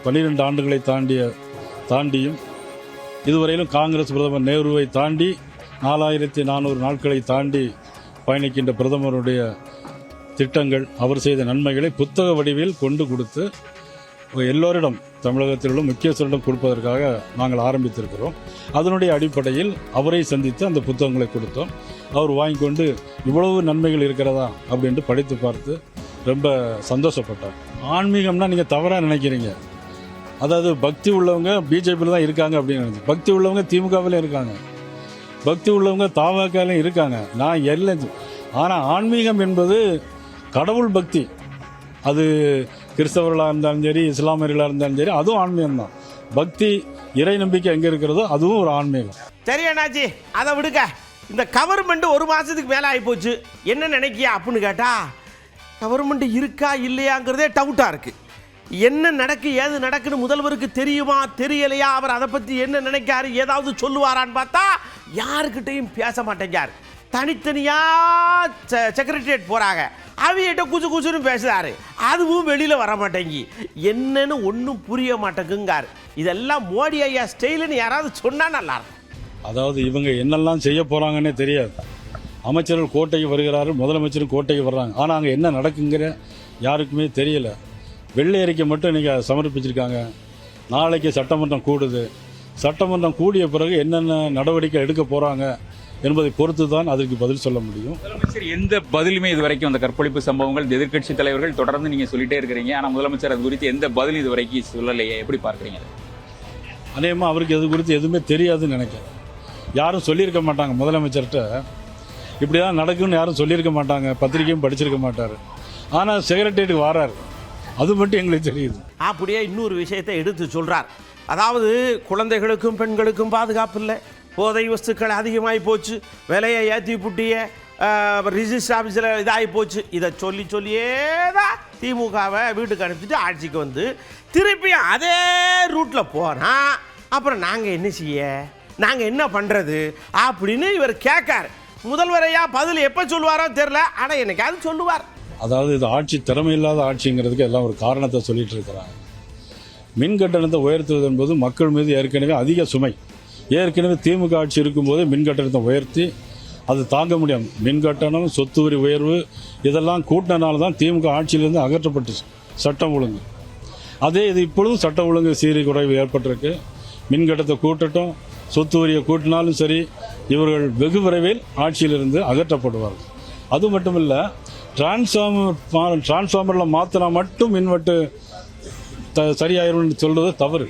12 ஆண்டுகளை தாண்டியும் இதுவரையிலும் காங்கிரஸ் பிரதமர் நேருவை தாண்டி 4400 நாட்களை தாண்டி பயணிக்கின்ற பிரதமருடைய திட்டங்கள், அவர் செய்த நன்மைகளை புத்தக வடிவில் கொண்டு கொடுத்து எல்லோரிடம், தமிழகத்திலும் முக்கியஸ்தரிடம் கொடுப்பதற்காக நாங்கள் ஆரம்பித்திருக்கிறோம். அதனுடைய அடிப்படையில் அவரை சந்தித்து அந்த புத்தகங்களை கொடுத்தோம். அவர் வாங்கி கொண்டு இவ்வளவு நன்மைகள் இருக்கிறதா அப்படின்ட்டு படித்து பார்த்து ரொம்ப சந்தோஷப்பட்டார். ஆன்மீகம்னா நீங்கள் தவறாக நினைக்கிறீங்க. அதாவது பக்தி உள்ளவங்க பிஜேபியில் தான் இருக்காங்க அப்படின்னு நினைச்சு, பக்தி உள்ளவங்க திமுகவிலையும் இருக்காங்க, பக்தி உள்ளவங்க தவகலையும் இருக்காங்க. நான் எல்லாம். ஆனால் ஆன்மீகம் என்பது கடவுள் பக்தி. அது கிறிஸ்தவர்களாக இருந்தாலும் சரி, இஸ்லாமியர்களாக இருந்தாலும் சரி, அதுவும் ஆன்மீகம்தான். பக்தி, இறை நம்பிக்கை எங்கே இருக்கிறதோ அதுவும் ஒரு ஆன்மீகம். சரி அண்ணாச்சி, அதை விடுங்க. இந்த கவர்மெண்ட் 1 மாதத்துக்கு மேலே ஆகிப்போச்சு, என்ன நினைக்கியா அப்படின்னு கேட்டா கவர்மெண்ட் இருக்கா இல்லையாங்கிறதே டவுட்டாக இருக்குது. என்ன நடக்கு ஏது நடக்குன்னு முதல்வருக்கு தெரியுமா தெரியலையா, அவர் அதை பற்றி என்ன நினைக்காரு, ஏதாவது சொல்லுவாரான்னு பார்த்தா யாருக்கிட்டையும் பேச மாட்டேங்கார். தனித்தனியாக செக்ரட்டரியேட் போகிறாங்க, அவியிட்ட குசு குசுன்னு பேசுகிறாரு, அதுவும் வெளியில் வர மாட்டேங்கி, என்னன்னு ஒன்றும் புரிய மாட்டேங்குங்கார். இதெல்லாம் மோடி ஐயா ஸ்டைலுன்னு யாராவது சொன்னால் நல்லாயிருக்கும். அதாவது இவங்க என்னெல்லாம் செய்ய போகிறாங்கன்னே தெரியாது. அமைச்சர்கள் கோட்டைக்கு வருகிறாரு, முதலமைச்சரும் கோட்டைக்கு வர்றாங்க, ஆனால் அங்கே என்ன நடக்குங்கிற யாருக்குமே தெரியலை. வெள்ளை அறிக்கை மட்டும் இன்றைக்கி சமர்ப்பிச்சிருக்காங்க. நாளைக்கு சட்டமன்றம் கூடுது. சட்டமன்றம் கூடிய பிறகு என்னென்ன நடவடிக்கை எடுக்க போகிறாங்க என்பதை பொறுத்து தான் அதற்கு பதில் சொல்ல முடியும். முதலமைச்சர் எந்த பதிலுமே இது வரைக்கும் அந்த கற்பழிப்பு சம்பவங்கள் எதிர்க்கட்சி தலைவர்கள் தொடர்ந்து நீங்கள் சொல்லிட்டே இருக்கிறீங்க, ஆனால் முதலமைச்சர் அது குறித்து எந்த பதிலும் இது வரைக்கும் சொல்லலையே, எப்படி பார்க்குறீங்க? அநேகமாக அவருக்கு இது குறித்து எதுவுமே தெரியாதுன்னு நினைக்கிறேன். யாரும் சொல்லியிருக்க மாட்டாங்க முதலமைச்சர்கிட்ட இப்படி தான் நடக்கும்னு யாரும் சொல்லியிருக்க மாட்டாங்க, பத்திரிக்கையும் படிச்சிருக்க மாட்டார். ஆனால் செக்ரட்டரியேட்டுக்கு வராரு, அது மட்டும் எங்களுக்கு தெரியுது. அப்படியே இன்னொரு விஷயத்தை எடுத்து சொல்கிறார். அதாவது குழந்தைகளுக்கும் பெண்களுக்கும் பாதுகாப்பு இல்லை, போதை வஸ்துக்கள் அதிகமாகி போச்சு, விலையை ஏற்றி புட்டிய ரிஜிஸ்டர் ஆஃபீஸில் இதாகி போச்சு. இதை சொல்லியே தான் திமுகவை வீட்டுக்கு அனுப்பிச்சிட்டு ஆட்சிக்கு வந்து திருப்பியும் அதே ரூட்டில் போனால் அப்புறம் நாங்கள் என்ன செய்ய, நாங்கள் என்ன பண்ணுறது அப்படின்னு இவர் கேட்கார். முதல்வரையா பதில் எப்போ சொல்லுவாரோ தெரில, ஆனால் என்னைக்காவது சொல்லுவார். அதாவது இது ஆட்சி திறமை இல்லாத ஆட்சிங்கிறதுக்கு எல்லாம் ஒரு காரணத்தை சொல்லிட்டு இருக்கிறாங்க. மின் கட்டணத்தை உயர்த்துவது என்பது மக்கள் மீது ஏற்கனவே அதிக சுமை. ஏற்கனவே திமுக ஆட்சி இருக்கும்போது மின் கட்டணத்தை உயர்த்தி அது தாங்க முடியும். மின் கட்டணம், சொத்து வரி உயர்வு இதெல்லாம் கூட்டினால தான் திமுக ஆட்சியிலிருந்து அகற்றப்பட்டுச்சு சட்டம் ஒழுங்கு. அதே இது இப்பொழுதும் சட்டம் ஒழுங்கு சீர்குறைவு ஏற்பட்டிருக்கு. மின் கட்டணத்தை கூட்டட்டும், சொத்து வரியை கூட்டினாலும் சரி, இவர்கள் வெகு விரைவில் ஆட்சியிலிருந்து அகற்றப்படுவார்கள். அது மட்டும் இல்லை, டிரான்ஸ்ஃபார்மரில் மாற்றினா மட்டும் மின்வெட்டு சரியாயிரும்னு சொல்கிறது தவறு.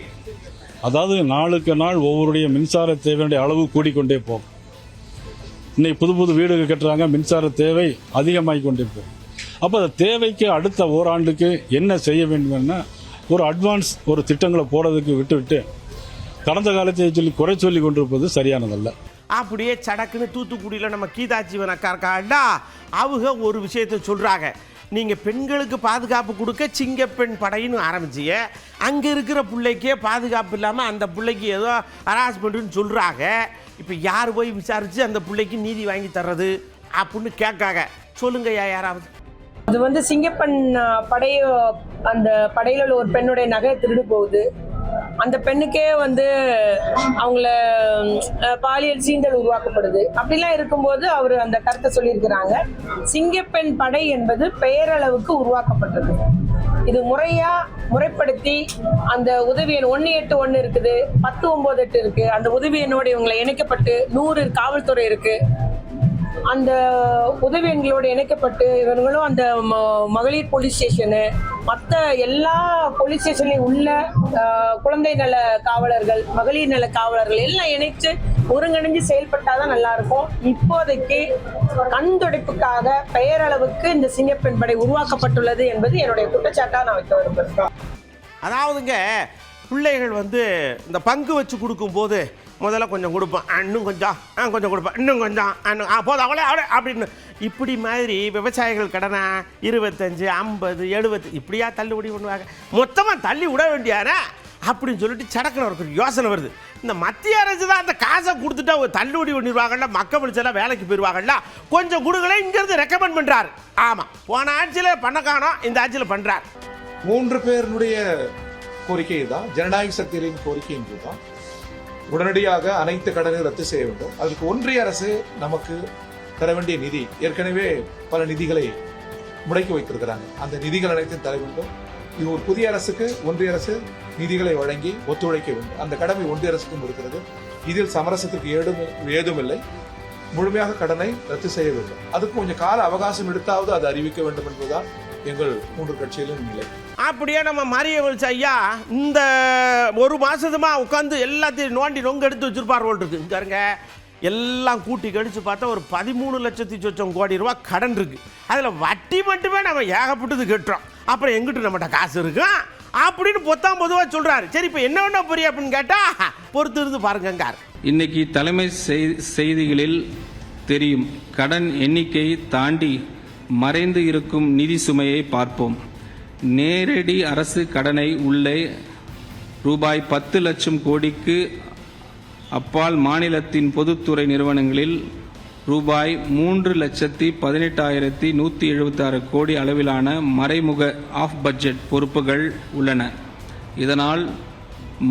அதாவது நாளுக்கு நாள் ஒவ்வொருடைய மின்சார தேவையுடைய அளவு கூடிக்கொண்டே போகும். இன்னைக்கு புது புது வீடுகள் கட்டுறாங்க, மின்சார தேவை அதிகமாகி கொண்டே போகும். அப்போ அந்த தேவைக்கு அடுத்த ஓராண்டுக்கு என்ன செய்ய வேண்டும்னா ஒரு அட்வான்ஸ் ஒரு திட்டங்களை போடுறதுக்கு விட்டு கடந்த காலத்தை குறை சொல்லி கொண்டிருப்பது சரியானதல்ல. அப்படியே சடக்குன்னு தூத்துக்குடியில் நம்ம கீதா ஜீவன் அக்கா இருக்காண்டா, அவங்க ஒரு விஷயத்தை சொல்கிறாங்க. நீங்கள் பெண்களுக்கு பாதுகாப்பு கொடுக்க சிங்கப்பெண் படைன்னு ஆரம்பிச்சிங்க, அங்கே இருக்கிற பிள்ளைக்கே பாதுகாப்பு இல்லாமல் அந்த பிள்ளைக்கு ஏதோ ஹராஸ்மெண்ட்டுன்னு சொல்கிறாங்க. இப்போ யார் போய் விசாரித்து அந்த பிள்ளைக்கு நீதி வாங்கி தர்றது அப்படின்னு கேட்காங்க. சொல்லுங்கய்யா யாராவது. அது சிங்கப்பெண் படைய அந்த படையில் உள்ள ஒரு பெண்ணுடைய நகை திருடு போகுது. அந்த பெண்ணுக்கே அவங்கள பாலியல் சீண்டல் உருவாக்கப்படுது. அப்படிலாம் இருக்கும்போது அவர் அந்த கருத்தை சொல்லியிருக்கிறாங்க. சிங்கப்பெண் படை என்பது பெயரளவுக்கு உருவாக்கப்பட்டது. இது முறைப்படுத்தி அந்த உதவி எண் 181 இருக்குது, 1098 இருக்கு. அந்த உதவி எண்ணோடு இவங்களை இணைக்கப்பட்டு 100 காவல்துறை இருக்கு. அந்த உதவி எண்களோடு இணைக்கப்பட்டு இவங்களும் அந்த மகளிர் போலீஸ் ஸ்டேஷனு, மற்ற எல்லா போலீஸ் ஸ்டேஷன்லையும் உள்ள குழந்தை நல காவலர்கள், மகளிர் நல காவலர்கள் எல்லாம் இணைச்சு ஒருங்கிணைஞ்சு செயல்பட்டாதான் நல்லா இருக்கும். இப்போதைக்கு கண் துடைப்புக்காக பெயரளவுக்கு இந்த சிங்கப்பெண் படை உருவாக்கப்பட்டுள்ளது என்பது என்னுடைய குற்றச்சாட்டாக நான் வைக்க விரும்புகிறேன். அதாவதுங்க, பிள்ளைகள் இந்த பங்கு வச்சு கொடுக்கும்போது முதல்ல கொஞ்சம் கொடுப்பேன், இன்னும் கொஞ்சம் கொடுப்பேன், இன்னும் கொஞ்சம் போதும் அவளே அப்படின்னு இப்படி மாதிரி விவசாயிகள் கடனை 25, 50, 70 இப்படியா தள்ளுபடி பண்ணுவாங்க. மொத்தமாக தள்ளி விட வேண்டியானே அப்படின்னு சொல்லிட்டு சடக்குன்னு ஒரு யோசனை வருது. இந்த மத்திய அரசு தான் அந்த காசை கொடுத்துட்டா ஒரு தள்ளுபடி பண்ணிடுவாங்கல்ல, மக்கள் பிடிச்செல்லாம் வேலைக்கு போயிடுவாங்கல்ல, கொஞ்சம் கொடுக்கல இங்கேருந்து ரெக்கமெண்ட் பண்ணுறாரு. ஆமாம், போன ஆட்சியில் பண்ண காணோம், இந்த ஆட்சியில் பண்ணுறார். 3 பேருடைய கோரிக்கை தான், ஜனநாயக சக்திகளின் கோரிக்கை என்பதுதான் உடனடியாக அனைத்து கடனையும் ரத்து செய்ய வேண்டும். அதற்கு ஒன்றிய அரசு நமக்கு தர வேண்டிய நிதி, ஏற்கனவே பல நிதிகளை முடக்கி வைத்திருக்கிறாங்க, அந்த நிதிகள் அனைத்தையும் தர வேண்டும். இது ஒரு புதிய அரசுக்கு ஒன்றிய அரசு நிதிகளை வழங்கி ஒத்துழைக்க வேண்டும். அந்த கடமை ஒன்றிய அரசுக்கும் இருக்கிறது. இதில் சமரசத்துக்கு ஏதுமில்லை. முழுமையாக கடனை ரத்து செய்ய வேண்டும். அதுக்கு கொஞ்சம் கால அவகாசம் எடுத்தாவது அதை அறிவிக்க வேண்டும் என்பதுதான் எங்கள் 3 கட்சியிலும் நிலை. அப்படியே நம்ம மரியவல்ஸ் ஐயா இந்த 1 மாசமா உட்காந்து எல்லாத்தையும் நோண்டி நொங்க எடுத்து வச்சிருப்பார் போல் இருக்கு. இங்க எல்லாம் கூட்டி கழிச்சு பார்த்தா ஒரு 13,00,000 கோடி ரூபா கடன் இருக்கு. அதில் வட்டி மட்டுமே நம்ம ஏகப்பட்டது கட்டுறோம். அப்புறம் எங்கிட்ட நம்மகிட்ட காசு இருக்கு அப்படின்னு பொதுவாக சொல்றாரு. சரி, இப்போ என்ன வேணா புரியும் அப்படின்னு கேட்டா பொறுத்து இருந்து பாருங்க. இன்னைக்கு தலைமை செய்திகளில் தெரியும். கடன் எண்ணிக்கை தாண்டி மறைந்து இருக்கும் நிதி சுமையை பார்ப்போம். நேரடி அரசு கடனை உள்ளே ரூபாய் 10 லட்சம் கோடிக்கு அப்பால் மாநிலத்தின் பொதுத்துறை நிறுவனங்களில் ரூபாய் 3,18,176 கோடி அளவிலான மறைமுக ஆஃப் பட்ஜெட் பொறுப்புகள் உள்ளன. இதனால்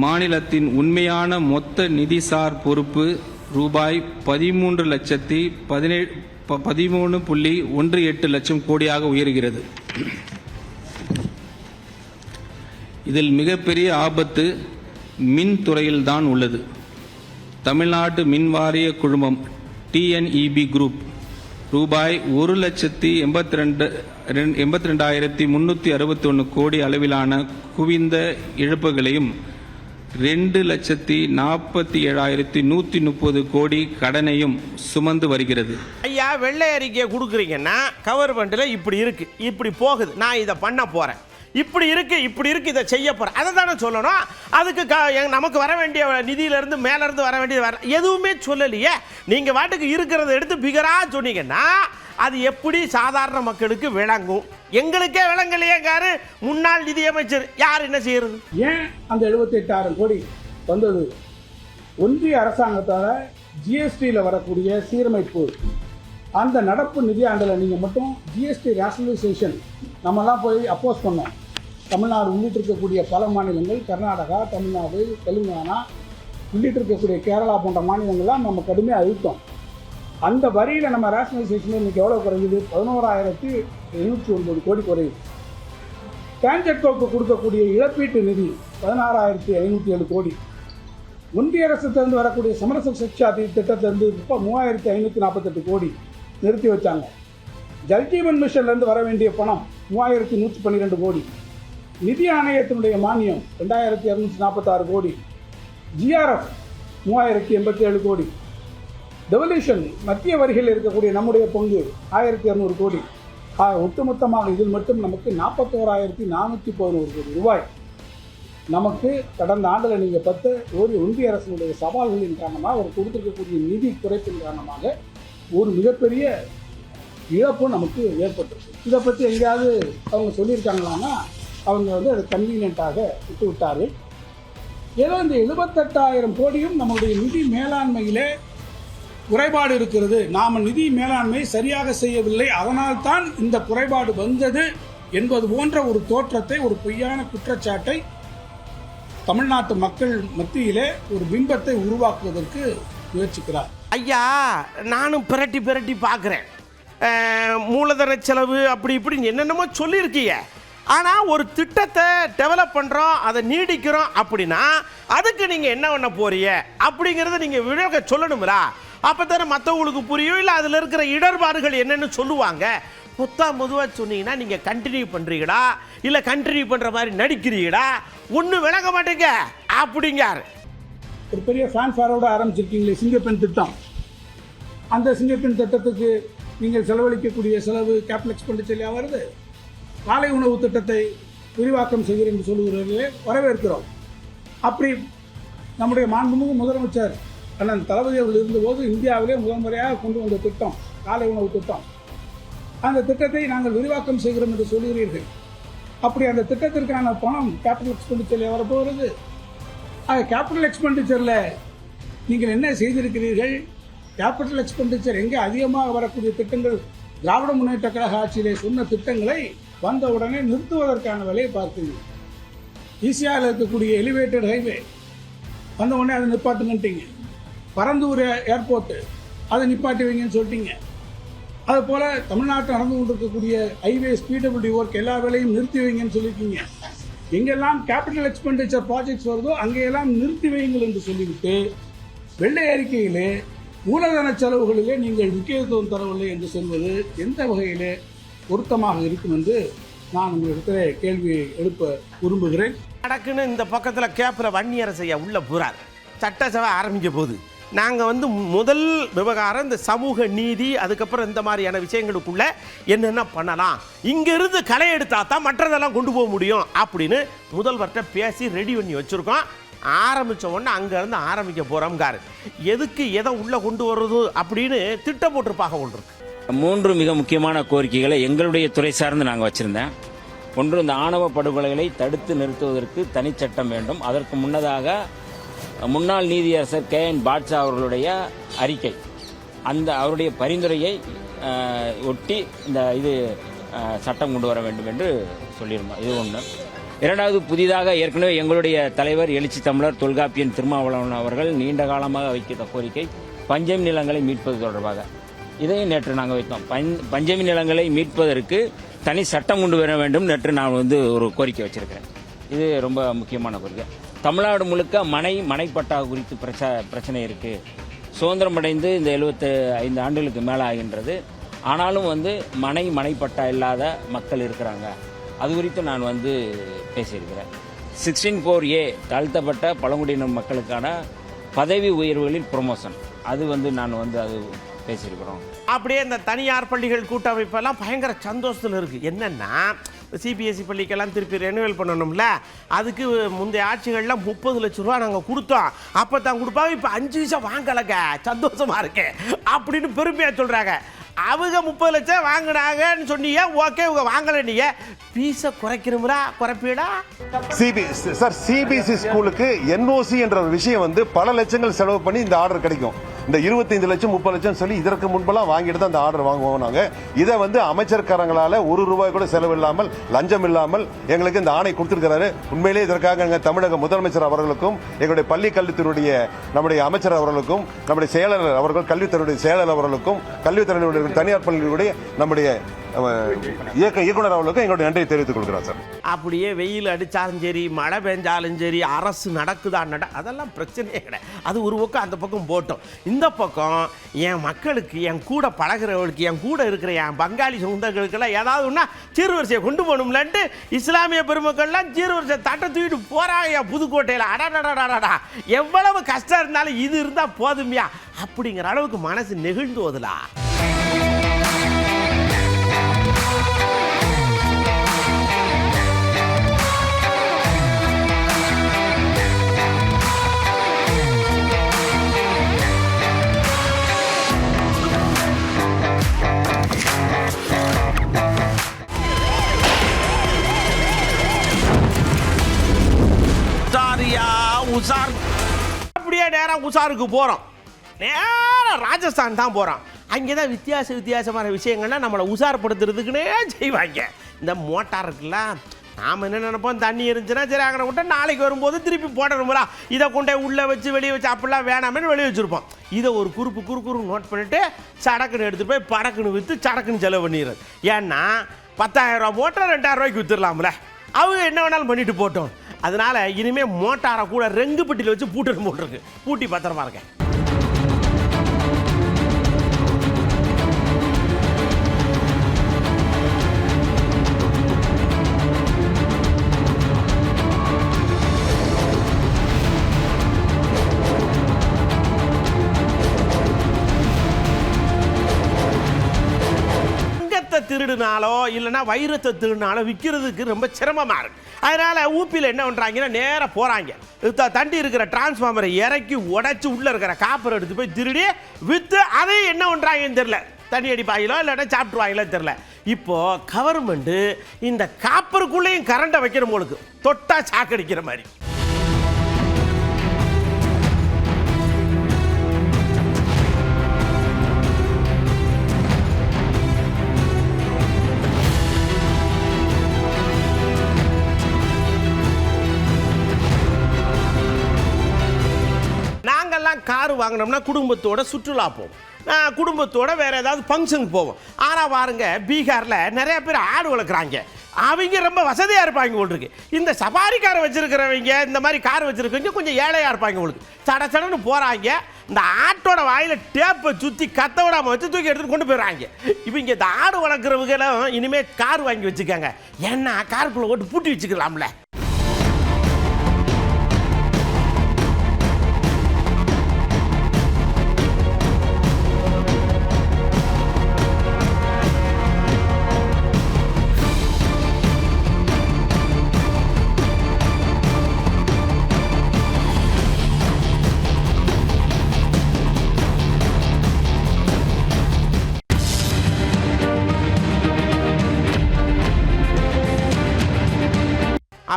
மாநிலத்தின் உண்மையான மொத்த நிதிசார் பொறுப்பு ரூபாய் 13.18 லட்சம் கோடியாக உயர்கிறது. இதில் மிகப்பெரிய ஆபத்து மின்துறையில்தான் உள்ளது. தமிழ்நாடு மின் வாரிய குழுமம் டிஎன்இபி குரூப் ரூபாய் 1,82,361 கோடி அளவிலான குவிந்த இழப்புகளையும் 2,47,130 கோடி கடனையும் சுமந்து வருகிறது. ஐயா, வெள்ளை அறிக்கையை கொடுக்குறீங்கன்னா கவர்மெண்ட்டில் இப்படி இருக்கு, இப்படி போகுது, நான் இதை பண்ண போகிறேன், இப்படி இருக்கு இதை செய்ய போகிறேன், அதை தானே சொல்லணும். அதுக்கு நமக்கு வர வேண்டிய நிதியிலேருந்து மேலேருந்து வர வேண்டியது எதுவுமே சொல்லலையே. நீங்கள் வாட்டுக்கு இருக்கிறத எடுத்து பிகராக சொன்னீங்கன்னா அது எப்படி சாதாரண மக்களுக்கு விளங்கும்? எங்களுக்கே விளங்கலையேங்காரு முன்னாள் நிதியமைச்சர். யார் என்ன செய்யறது? ஏன் அந்த 78,000 கோடி வந்தது? ஒன்றிய அரசாங்கத்தால் ஜிஎஸ்டியில் வரக்கூடிய சீரமைப்பு, அந்த நடப்பு நிதியாண்டில் நீங்கள் மட்டும் ஜிஎஸ்டி ரேஷனலைசேஷன் நம்மலாம் போய் அப்போஸ் பண்ணோம். தமிழ்நாடு உள்ளிட்டு இருக்கக்கூடிய பல மாநிலங்கள், கர்நாடகா, தமிழ்நாடு, தெலுங்கானா உள்ளிட்டு இருக்கக்கூடிய கேரளா போன்ற மாநிலங்கள்லாம் நம்ம கடுமையாக அழுத்தோம். அந்த வரியில் நம்ம ரேஷனலைசேஷன் இன்னைக்கு எவ்வளோ குறைஞ்சிது? 11,709 கோடி குறையுது. டான்ஜெட்கோக்கு கொடுக்கக்கூடிய இழப்பீட்டு நிதி 16,507 கோடி. ஒன்றிய அரசுலேருந்து வரக்கூடிய சமரச சிக்ஷா திட்டத்திலிருந்து இப்போ 3,548 கோடி நிறுத்தி வச்சாங்க. ஜல்ஜீவன் மிஷன்லேருந்து வர வேண்டிய பணம் 3,112 கோடி. நிதி ஆணையத்தினுடைய மானியம் 2,246 கோடி. ஜிஆர்எஃப் 3,087 கோடி. டெவல்யூஷன் மத்திய வரிகள் இருக்கக்கூடிய நம்முடைய பங்கு 1,200 கோடி. ஒட்டுமொத்தமாக இதில் மட்டும் நமக்கு 41,411 கோடி ரூபாய் நமக்கு கடந்த ஆண்டில் நீங்கள் 10 ஒன்றிய அரசினுடைய சவால்களின் காரணமாக ஒரு கொடுத்திருக்கக்கூடிய நிதி குறைப்பின் காரணமாக ஒரு மிகப்பெரிய இழப்பு நமக்கு ஏற்பட்டிருக்கு. இதை பற்றி எங்கேயாவது அவங்க சொல்லியிருக்காங்களான்னா அவங்க அதை கன்வீனியண்ட்டாக விட்டு விட்டார்கள். ஏதோ இந்த 78,000 கோடியும் நம்முடைய நிதி மேலாண்மையிலே குறைபாடு இருக்கிறது, நாம் நிதி மேலாண்மை சரியாக செய்யவில்லை, அதனால்தான் இந்த குறைபாடு வந்தது என்பது போன்ற ஒரு தோற்றத்தை, ஒரு பொய்யான குற்றச்சாட்டை தமிழ்நாட்டு மக்கள் மத்தியிலே ஒரு பிம்பத்தை உருவாக்குவதற்கு முயற்சிக்கிறார். ஐயா, நானும் பிரட்டி பார்க்குறேன். மூலதன செலவு அப்படி இப்படின்னு என்னென்னமோ சொல்லியிருக்கீங்க. ஆனால் ஒரு திட்டத்தை டெவலப் பண்ணுறோம், அதை நீடிக்கிறோம் அப்படின்னா அதுக்கு நீங்கள் என்ன பண்ண போறீங்க அப்படிங்கிறத நீங்கள் விவேக சொல்லணுங்களா? அப்போ தானே மற்றவங்களுக்கு புரியும். இல்லை அதில் இருக்கிற இடர்பாடுகள் என்னென்னு சொல்லுவாங்க. பொதுவாக சொன்னீங்கன்னா நீங்கள் கண்டினியூ பண்ணுறீங்களா இல்லை கண்டினியூ பண்ணுற மாதிரி நடிக்கிறீங்களா? ஒன்றும் விளங்க மாட்டேங்க அப்படிங்கார். ஒரு பெரிய ஃபேன்ஃபாரோட ஆரம்பிச்சிருக்கீங்களே சிங்கப்பெண் திட்டம். அந்த சிங்கப்பெண் திட்டத்துக்கு நீங்கள் செலவழிக்கக்கூடிய செலவு கேபிட்டல் எக்ஸ்பெண்டிச்சர்லையாக வருது. காலை உணவு திட்டத்தை விரிவாக்கம் செய்கிறேன் என்று சொல்லுகிறவர்களே வரவேற்கிறோம். அப்படி நம்முடைய மாண்புமிகு முதலமைச்சர் அண்ணன் தளபதி அவர்கள் இருந்தபோது இந்தியாவிலே முதல் முறையாக கொண்டு வந்த திட்டம் காலை உணவு திட்டம். அந்த திட்டத்தை நாங்கள் விரிவாக்கம் செய்கிறோம் என்று சொல்கிறீர்கள். அப்படி அந்த திட்டத்திற்கான பணம் கேபிட்டல் எக்ஸ்பெண்டிச்சரில் வரப்போகிறது. கேபிட்டல் எக்ஸ்பெண்டிச்சரில் நீங்கள் என்ன செய்திருக்கிறீர்கள்? கேபிட்டல் எக்ஸ்பெண்டிச்சர் எங்கே அதிகமாக வரக்கூடிய திட்டங்கள், திராவிட முன்னேற்ற கழக ஆட்சியிலே சொன்ன திட்டங்களை வந்த உடனே நிறுத்துவதற்கான வேலையை பார்த்தீங்க. ஈசிஆரில் இருக்கக்கூடிய எலிவேட்டட் ஹைவே வந்த உடனே அதை நிப்பாட்டுங்கன்ட்டீங்க. பரந்தூர் ஏர்போர்ட்டு அதை நிப்பாட்டி வைங்கன்னு சொல்லிட்டீங்க. அதுபோல் தமிழ்நாட்டில் நடந்து கொண்டிருக்கக்கூடிய ஹைவேஸ் பிடபிள்யூடி ஒர்க் எல்லா வேலையும் நிறுத்தி வைங்கன்னு சொல்லியிருக்கீங்க. எங்கெல்லாம் கேபிட்டல் எக்ஸ்பெண்டிச்சர் ப்ராஜெக்ட்ஸ் வருதோ அங்கெல்லாம் நிறுத்தி வைங்கள் என்று சொல்லிவிட்டு வெள்ளை அறிக்கையிலே மூலதன செலவுகளிலே நீங்கள் முக்கியத்துவம் தரவில்லை என்று சொல்வது எந்த வகையிலே பொருத்தமாக இருக்கும் என்று நான் உங்களிடத்தில் கேள்வி எழுப்ப விரும்புகிறேன். நடக்குன்னு இந்த பக்கத்தில் கேப்பில் வன்னியரசையா உள்ள போகிறார். சட்டசபை ஆரம்பிக்க போகுது. நாங்கள் முதல் விவகாரம் இந்த சமூக நீதி, அதுக்கப்புறம் இந்த மாதிரியான விஷயங்களுக்குள்ள என்னென்ன பண்ணலாம், இங்கிருந்து களை எடுத்தா தான் மற்றதெல்லாம் கொண்டு போக முடியும் அப்படின்னு முதல்வர்கிட்ட பேசி ரெடி பண்ணி வச்சுருக்கோம். ஆரம்பித்த உடனே அங்கேருந்து ஆரம்பிக்க போகிறோம்காரு. எதுக்கு எதை உள்ளே கொண்டு வர்றது அப்படின்னு திட்டம் போட்டிருப்பாக ஒன்று இருக்கு. 3 மிக முக்கியமான கோரிக்கைகளை எங்களுடைய துறை சார்ந்து நாங்கள் வச்சுருந்தேன். ஒன்று, இந்த ஆணவ படுகொலைகளை தடுத்து நிறுத்துவதற்கு தனிச்சட்டம் வேண்டும். அதற்கு முன்னதாக முன்னாள் நீதியரசர் KN பாட்ஷா அவர்களுடைய அறிக்கை, அந்த அவருடைய பரிந்துரையை ஒட்டி இது சட்டம் கொண்டு வர வேண்டும் என்று சொல்லியிருந்தோம். இது ஒன்று. இரண்டாவது, புதிதாக ஏற்கனவே எங்களுடைய தலைவர் எழுச்சி தமிழர் தொல்காப்பியன் திருமாவளவன் அவர்கள் நீண்ட காலமாக வைக்கிற கோரிக்கை பஞ்சமி நிலங்களை மீட்பது தொடர்பாக. இதையும் நேற்று நாங்கள் வைத்தோம். பஞ்சமி நிலங்களை மீட்பதற்கு தனி சட்டம் கொண்டு வர வேண்டும் நேற்று நான் ஒரு கோரிக்கை வச்சிருக்கிறேன். இது ரொம்ப முக்கியமான கோரிக்கை. தமிழ்நாடு முழுக்க மனைப்பட்டா குறித்து பிரச்சனை இருக்கு. சுதந்திரம் அடைந்து இந்த 75 ஆண்டுகளுக்கு மேலே ஆகின்றது. ஆனாலும் மனைப்பட்டா இல்லாத மக்கள் இருக்கிறாங்க. அது குறித்து நான் பேசியிருக்கிறேன். 16(4)A தாழ்த்தப்பட்ட பழங்குடியினர் மக்களுக்கான பதவி உயர்வுகளில் ப்ரொமோஷன், அது நான் அது பேசியிருக்கிறோம். அப்படியே இந்த தனியார் பள்ளிகள் கூட்டமைப்பெல்லாம் பயங்கர சந்தோஷத்தில் இருக்குது. என்னென்னா சிபிஎஸ்சி பள்ளிக்கெல்லாம் திருப்பி ரெனுவல் பண்ணணும்ல, அதுக்கு முந்தைய ஆட்சிகள்லாம் 30 லட்ச ரூபா நாங்கள் கொடுத்தோம், அப்போ தான் கொடுப்பாங்க, இப்போ 5 பைசா வாங்கலைங்க, சந்தோஷமாக இருக்கு அப்படின்னு பெருமையாக சொல்கிறாங்க. அவங்க 30 லட்சம் வாங்கினாங்கன்னு சொன்னீங்க, ஓகே, இவங்க வாங்கலை, நீங்கள் ஃபீஸை குறைக்கணும்ரா, குறைப்பீடா? சிபிஎஸ்சி ஸ்கூலுக்கு NOC என்ற ஒரு விஷயம் பல லட்சங்கள் செலவு பண்ணி இந்த ஆர்டர் கிடைக்கும். இந்த 25 லட்சம் 30 லட்சம் சொல்லி இதற்கு முன்பெல்லாம் வாங்கிட்டு தான் அந்த ஆர்டர் வாங்குவோம். நாங்கள் இதை அமைச்சர்காரங்களால் ₹1 கூட செலவு இல்லாமல், லஞ்சம் இல்லாமல் எங்களுக்கு இந்த ஆணை கொடுத்திருக்கிறாரு. உண்மையிலே இதற்காக எங்கள் தமிழக முதலமைச்சர் அவர்களுக்கும், எங்களுடைய பள்ளி கல்வித்துறையுடைய நம்முடைய அமைச்சர் அவர்களுக்கும், நம்முடைய செயலாளர் அவர்கள், கல்வித்துறையுடைய செயலாளர் அவர்களுக்கும், கல்வித்துறையினுடைய தனியார் பள்ளிகளுடைய நம்முடைய இயக்குனர் அவர்களுக்கும் எங்களுடைய நன்றியை தெரிவித்துக் கொள்கிறோம் சார். அப்படியே வெயில் அடித்தாலும் சரி, மழை பெஞ்சாலும் சரி, அரசு நடக்குதா அதெல்லாம் பிரச்சனையே கிடையாது. அது ஒரு பக்கம், அந்த பக்கம் போட்டோம். இந்த பக்கம் என் மக்களுக்கு, என் கூட பழகிறவர்களுக்கு, என் கூட இருக்கிற என் பங்காளி சொந்தங்களுக்கெல்லாம் ஏதாவது ஒன்றா சீர்வரிசையை கொண்டு போகணும்லன்ட்டு இஸ்லாமிய பெருமக்கள்லாம் சீர்வரிசை தட்டை தூக்கிட்டு போகிறாங்க புதுக்கோட்டையில். அடாடா, எவ்வளவு கஷ்டம் இருந்தாலும் இது இருந்தால் போதுமையா அப்படிங்கிற அளவுக்கு மனசு நெகிழ்ந்து போதுலா. அப்படியே நேரம் உசாருக்கு போகிறோம், நேரம் ராஜஸ்தான் தான் போகிறோம். அங்கே தான் வித்தியாசமான விஷயங்கள்லாம் நம்மளை உசாரப்படுத்துறதுக்குன்னே செய்வாங்க. இந்த மோட்டார் இருக்குல்ல, நாம் என்ன நினைப்போம், தண்ணி இருந்துச்சுன்னா சரி அங்கே விட்டா நாளைக்கு வரும்போது திருப்பி போடணும்ல, இதை கொண்டே உள்ளே வச்சு வெளியே வச்சு அப்படிலாம் வேணாமேன்னு வெளியே வச்சுருப்போம். இதை ஒரு குறுக்கு நோட் பண்ணிவிட்டு சடக்குன்னு எடுத்துகிட்டு போய் படக்குன்னு விற்று சடக்குன்னு செலவு பண்ணிடுறது. ஏன்னா 10,000 ரூபா மோட்டர் 2,000 ரூபாய்க்கு விற்றுடலாம்ல, அவங்க என்ன வேணாலும் பண்ணிட்டு போட்டோம். அதனால இனிமேல் மோட்டாரை கூட ரெங்கு பெட்டியில் வச்சு பூட்டு போட்டுருக்கு, பூட்டி பத்திரமா இருக்க. திருடுனாலோ இல்லைன்னா வைரத்தை திருடினாலோ விற்கிறதுக்கு ரொம்ப சிரமமாக இருக்கு. அதனால ஊப்பியில் என்ன பண்ணுறாங்கன்னா நேராக போகிறாங்க, தண்டி இருக்கிற டிரான்ஸ்ஃபார்மரை இறக்கி உடைச்சி உள்ளே இருக்கிற காப்பரை எடுத்து போய் திருடி விற்று அதையும் என்ன பண்ணுறாங்கன்னு தெரியல, தண்ணி அடிப்பாங்களோ இல்லைன்னா சாப்பிட்டுருவாங்களோ தெரியல. இப்போ கவர்மெண்ட்டு இந்த காப்பருக்குள்ளேயும் கரண்டை வைக்கிற போலுக்கு தொட்டா சாக்கடிக்கிற மாதிரி. கார் வாங்கினோம்னா குடும்பத்தோட சுற்றுலா போவோம், குடும்பத்தோட வேற ஏதாவது ஃபங்க்ஷனுக்கு போவோம். ஆனால் பாருங்க, பீகாரில் நிறைய பேர் ஆடு வளர்க்குறாங்க, அவங்க ரொம்ப வசதியாக இருப்பாங்க உங்களுக்கு. இந்த சபாரி கார் வச்சிருக்கிறவங்க, இந்த மாதிரி கார் வச்சிருக்கவங்க கொஞ்சம் ஏழையாக இருப்பாங்க உங்களுக்கு. சடன்னு போகிறாங்க, இந்த ஆட்டோட வாயில் டேப்பை சுற்றி கத்த விடாமல் வச்சு தூக்கி எடுத்துகிட்டு கொண்டு போயிடுறாங்க. இப்போ இங்கே இந்த ஆடு வளர்க்குறவங்களும் இனிமேல் கார் வாங்கி வச்சுக்காங்க, ஏன்னா காருக்குள்ளே ஓட்டு பூட்டி வச்சுக்கலாம்ல.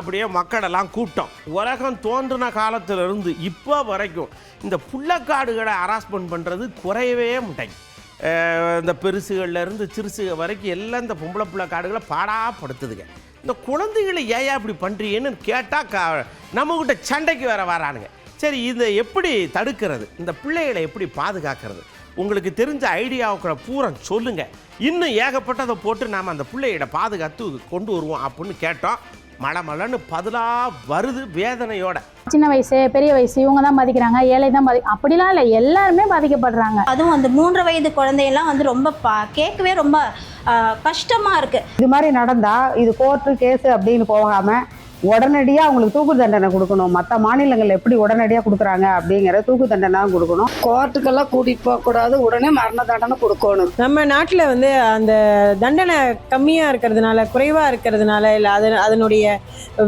அப்படியே மக்களெல்லாம் கூட்டம். உலகம் தோன்றின காலத்திலிருந்து இப்போ வரைக்கும் இந்த புள்ளக்காடுகளை ஹராஸ்மெண்ட் பண்ணுறது குறையவே மாட்டேங்க. இந்த பெருசுகள்லேருந்து சிறுசுக வரைக்கும் எல்லாம் இந்த பொம்பளை புள்ள காடுகளை பாடாப்படுத்துதுங்க. இந்த குழந்தைகளை ஏன் இப்படி பண்ணுறீங்கன்னு கேட்டால் நம்மக்கிட்ட சண்டைக்கு வேற வரானுங்க. சரி, இதை எப்படி தடுக்கிறது, இந்த பிள்ளைகளை எப்படி பாதுகாக்கிறது, உங்களுக்கு தெரிஞ்ச ஐடியாவுக்குள்ள பூரா சொல்லுங்கள். இன்னும் ஏகப்பட்டதை போட்டு நாம் அந்த பிள்ளைகளை பாதுகாத்து கொண்டு வருவோம் அப்படின்னு கேட்டோம். மழை பதிலாக வருது வேதனையோட. சின்ன வயசு பெரிய வயசு இவங்க தான் பாதிக்கிறாங்க, ஏழை தான் அப்படிலாம் இல்லை, எல்லாருமே பாதிக்கப்படுறாங்க. அதுவும் அந்த 3 வயது குழந்தையெல்லாம் வந்து ரொம்ப கேட்கவே ரொம்ப கஷ்டமாக இருக்குது. இது மாதிரி நடந்தால் இது கோர்ட்டு கேஸு அப்படின்னு போகாமல் உடனடியாக அவங்களுக்கு தூக்கு தண்டனை கொடுக்கணும். மற்ற மாநிலங்கள் எப்படி உடனடியாக கொடுக்குறாங்க அப்படிங்கிற தூக்கு தண்டனை தான் கொடுக்கணும். கோர்ட்டுக்கெல்லாம் கூட்டிகிட்டு போகக்கூடாது, உடனே மரண தண்டனை கொடுக்கணும். நம்ம நாட்டில் வந்து அந்த தண்டனை கம்மியாக இருக்கிறதுனால, குறைவாக இருக்கிறதுனால, இல்லை அதனுடைய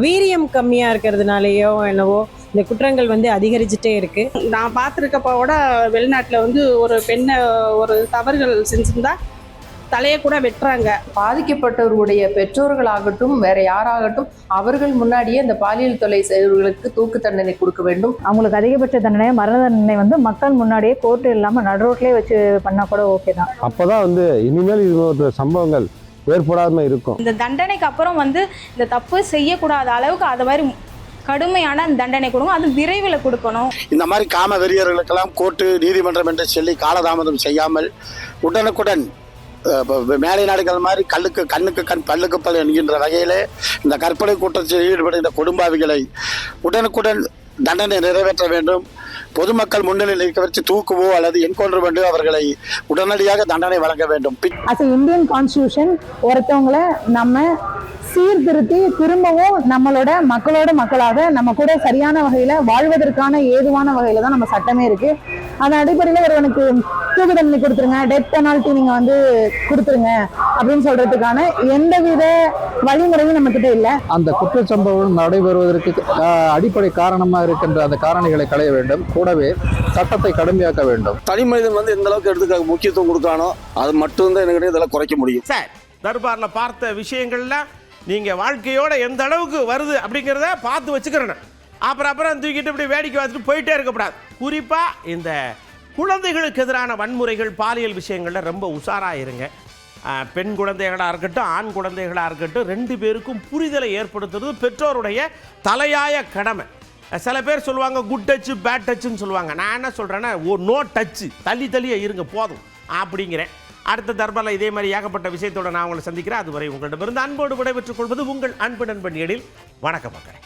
வீரியம் கம்மியாக இருக்கிறதுனாலையோ என்னவோ இந்த குற்றங்கள் வந்து அதிகரிச்சுட்டே இருக்குது. நான் பார்த்துருக்கப்போட வெளிநாட்டில் வந்து ஒரு பெண்ணை ஒரு தவறுகள் செஞ்சுருந்தா தலையை கூட வெட்டுறாங்க. பாதிக்கப்பட்டவர்களுடைய பெற்றோர்களாகட்டும் வேற யாராகட்டும் அவர்கள் முன்னாடியே இந்த பாலியல் தொல்லை செய்வர்களுக்கு தூக்கு தண்டனை கொடுக்க வேண்டும். அவங்களுக்கு அதிகபட்ச தண்டனை மரண தண்டனை வந்து மக்கள் முன்னாடியே கோர்ட்டு இல்லாமல் நடுரோட்லேயே வச்சு பண்ணால் கூட ஓகே தான். அப்போதான் வந்து இனிமேல் இது ஒரு சம்பவங்கள் ஏற்படாம இருக்கும். இந்த தண்டனைக்கு அப்புறம் வந்து இந்த தப்பு செய்யக்கூடாத அளவுக்கு அது மாதிரி கடுமையான தண்டனை கொடுங்க, அது விரைவில் கொடுக்கணும். இந்த மாதிரி காம வெறியர்களுக்கெல்லாம் கோர்ட்டு நீதிமன்றம் என்று சொல்லி காலதாமதம் செய்யாமல் உடனுக்குடன் மேலை நாடுகள் மாதிரி கண்ணுக்கு கண் பல்லுக்கு பல் என்கின்ற வகையிலே இந்த கற்பனை கூட்டத்தில் ஈடுபடுகின்ற கொடும்பாவிகளை உடனுக்குடன் தண்டனை நிறைவேற்ற வேண்டும். பொதுமக்கள் முன்னிலையில் இருக்க வச்சு தூக்குவோ அல்லது என்கவுண்டர் பண்ணி அவர்களை உடனடியாக தண்டனை வழங்க வேண்டும். இந்தியன் கான்ஸ்டிடியூஷன் ஒருத்தவங்களை நம்ம சீர்திருத்தி திரும்பவும் நம்மளோட மக்களாக நம்ம கூட சரியான வகையில வாழ்வதற்கான ஏதுவான வகையில தான் நம்ம சட்டமே இருக்கு. அதன் அடிப்படையில் ஒருவனுக்கு தூக்கு தண்டனை கொடுத்துருங்க, டெத் பெனால்ட்டி நீங்க வந்து கொடுத்துருங்க அப்படின்னு சொல்றதுக்கான எந்தவித வழிமுறையும் நம்ம கிட்ட இல்லை. அந்த குற்றச்சம்பவம் நடைபெறுவதற்கு அடிப்படை காரணமாக இருக்கின்ற அந்த காரணிகளை களைய வேண்டும். கூடவே சட்டத்தை கடுமையாக்க வேண்டும். தனி மனிதன் வந்து எந்த அளவுக்கு எடுத்து முக்கியத்துவம் கொடுக்கானோ அது மட்டும்தான் எனக்கு இதெல்லாம் குறைக்க முடியும். சார், தர்பாரில் பார்த்த விஷயங்கள்ல நீங்கள் வாழ்க்கையோட எந்த அளவுக்கு வருது அப்படிங்கிறத பார்த்து வச்சுக்கிறேன். அப்புறம் தூக்கிட்டு இப்படி வேடிக்கை பார்த்துட்டு போயிட்டே இருக்கக்கூடாது. குறிப்பாக இந்த குழந்தைகளுக்கு எதிரான வன்முறைகள் பாலியல் விஷயங்களில் ரொம்ப உஷாராக இருங்க. பெண் குழந்தைகளாக இருக்கட்டும் ஆண் குழந்தைகளாக இருக்கட்டும் 2 பேருக்கும் புரிதலை ஏற்படுத்துறது பெற்றோருடைய தலையாய கடமை. சில பேர் சொல்லுவாங்க குட் டச்சு பேட் டச்சுன்னு சொல்லுவாங்க. நான் என்ன சொல்கிறேன்னா நோ டச்சு, தள்ளியே இருங்க போதும் அப்படிங்கிறேன். அடுத்த தர்பாரில் இதே மாதிரி ஏகப்பட்ட விஷயத்தோட நான் உங்களை சந்திக்கிறேன். அதுவரை உங்களிடமிருந்து அன்போடு விடைபெற்றுக் கொள்வது உங்கள் அன்பு நண்பன் எழில். வணக்கம் மக்களே.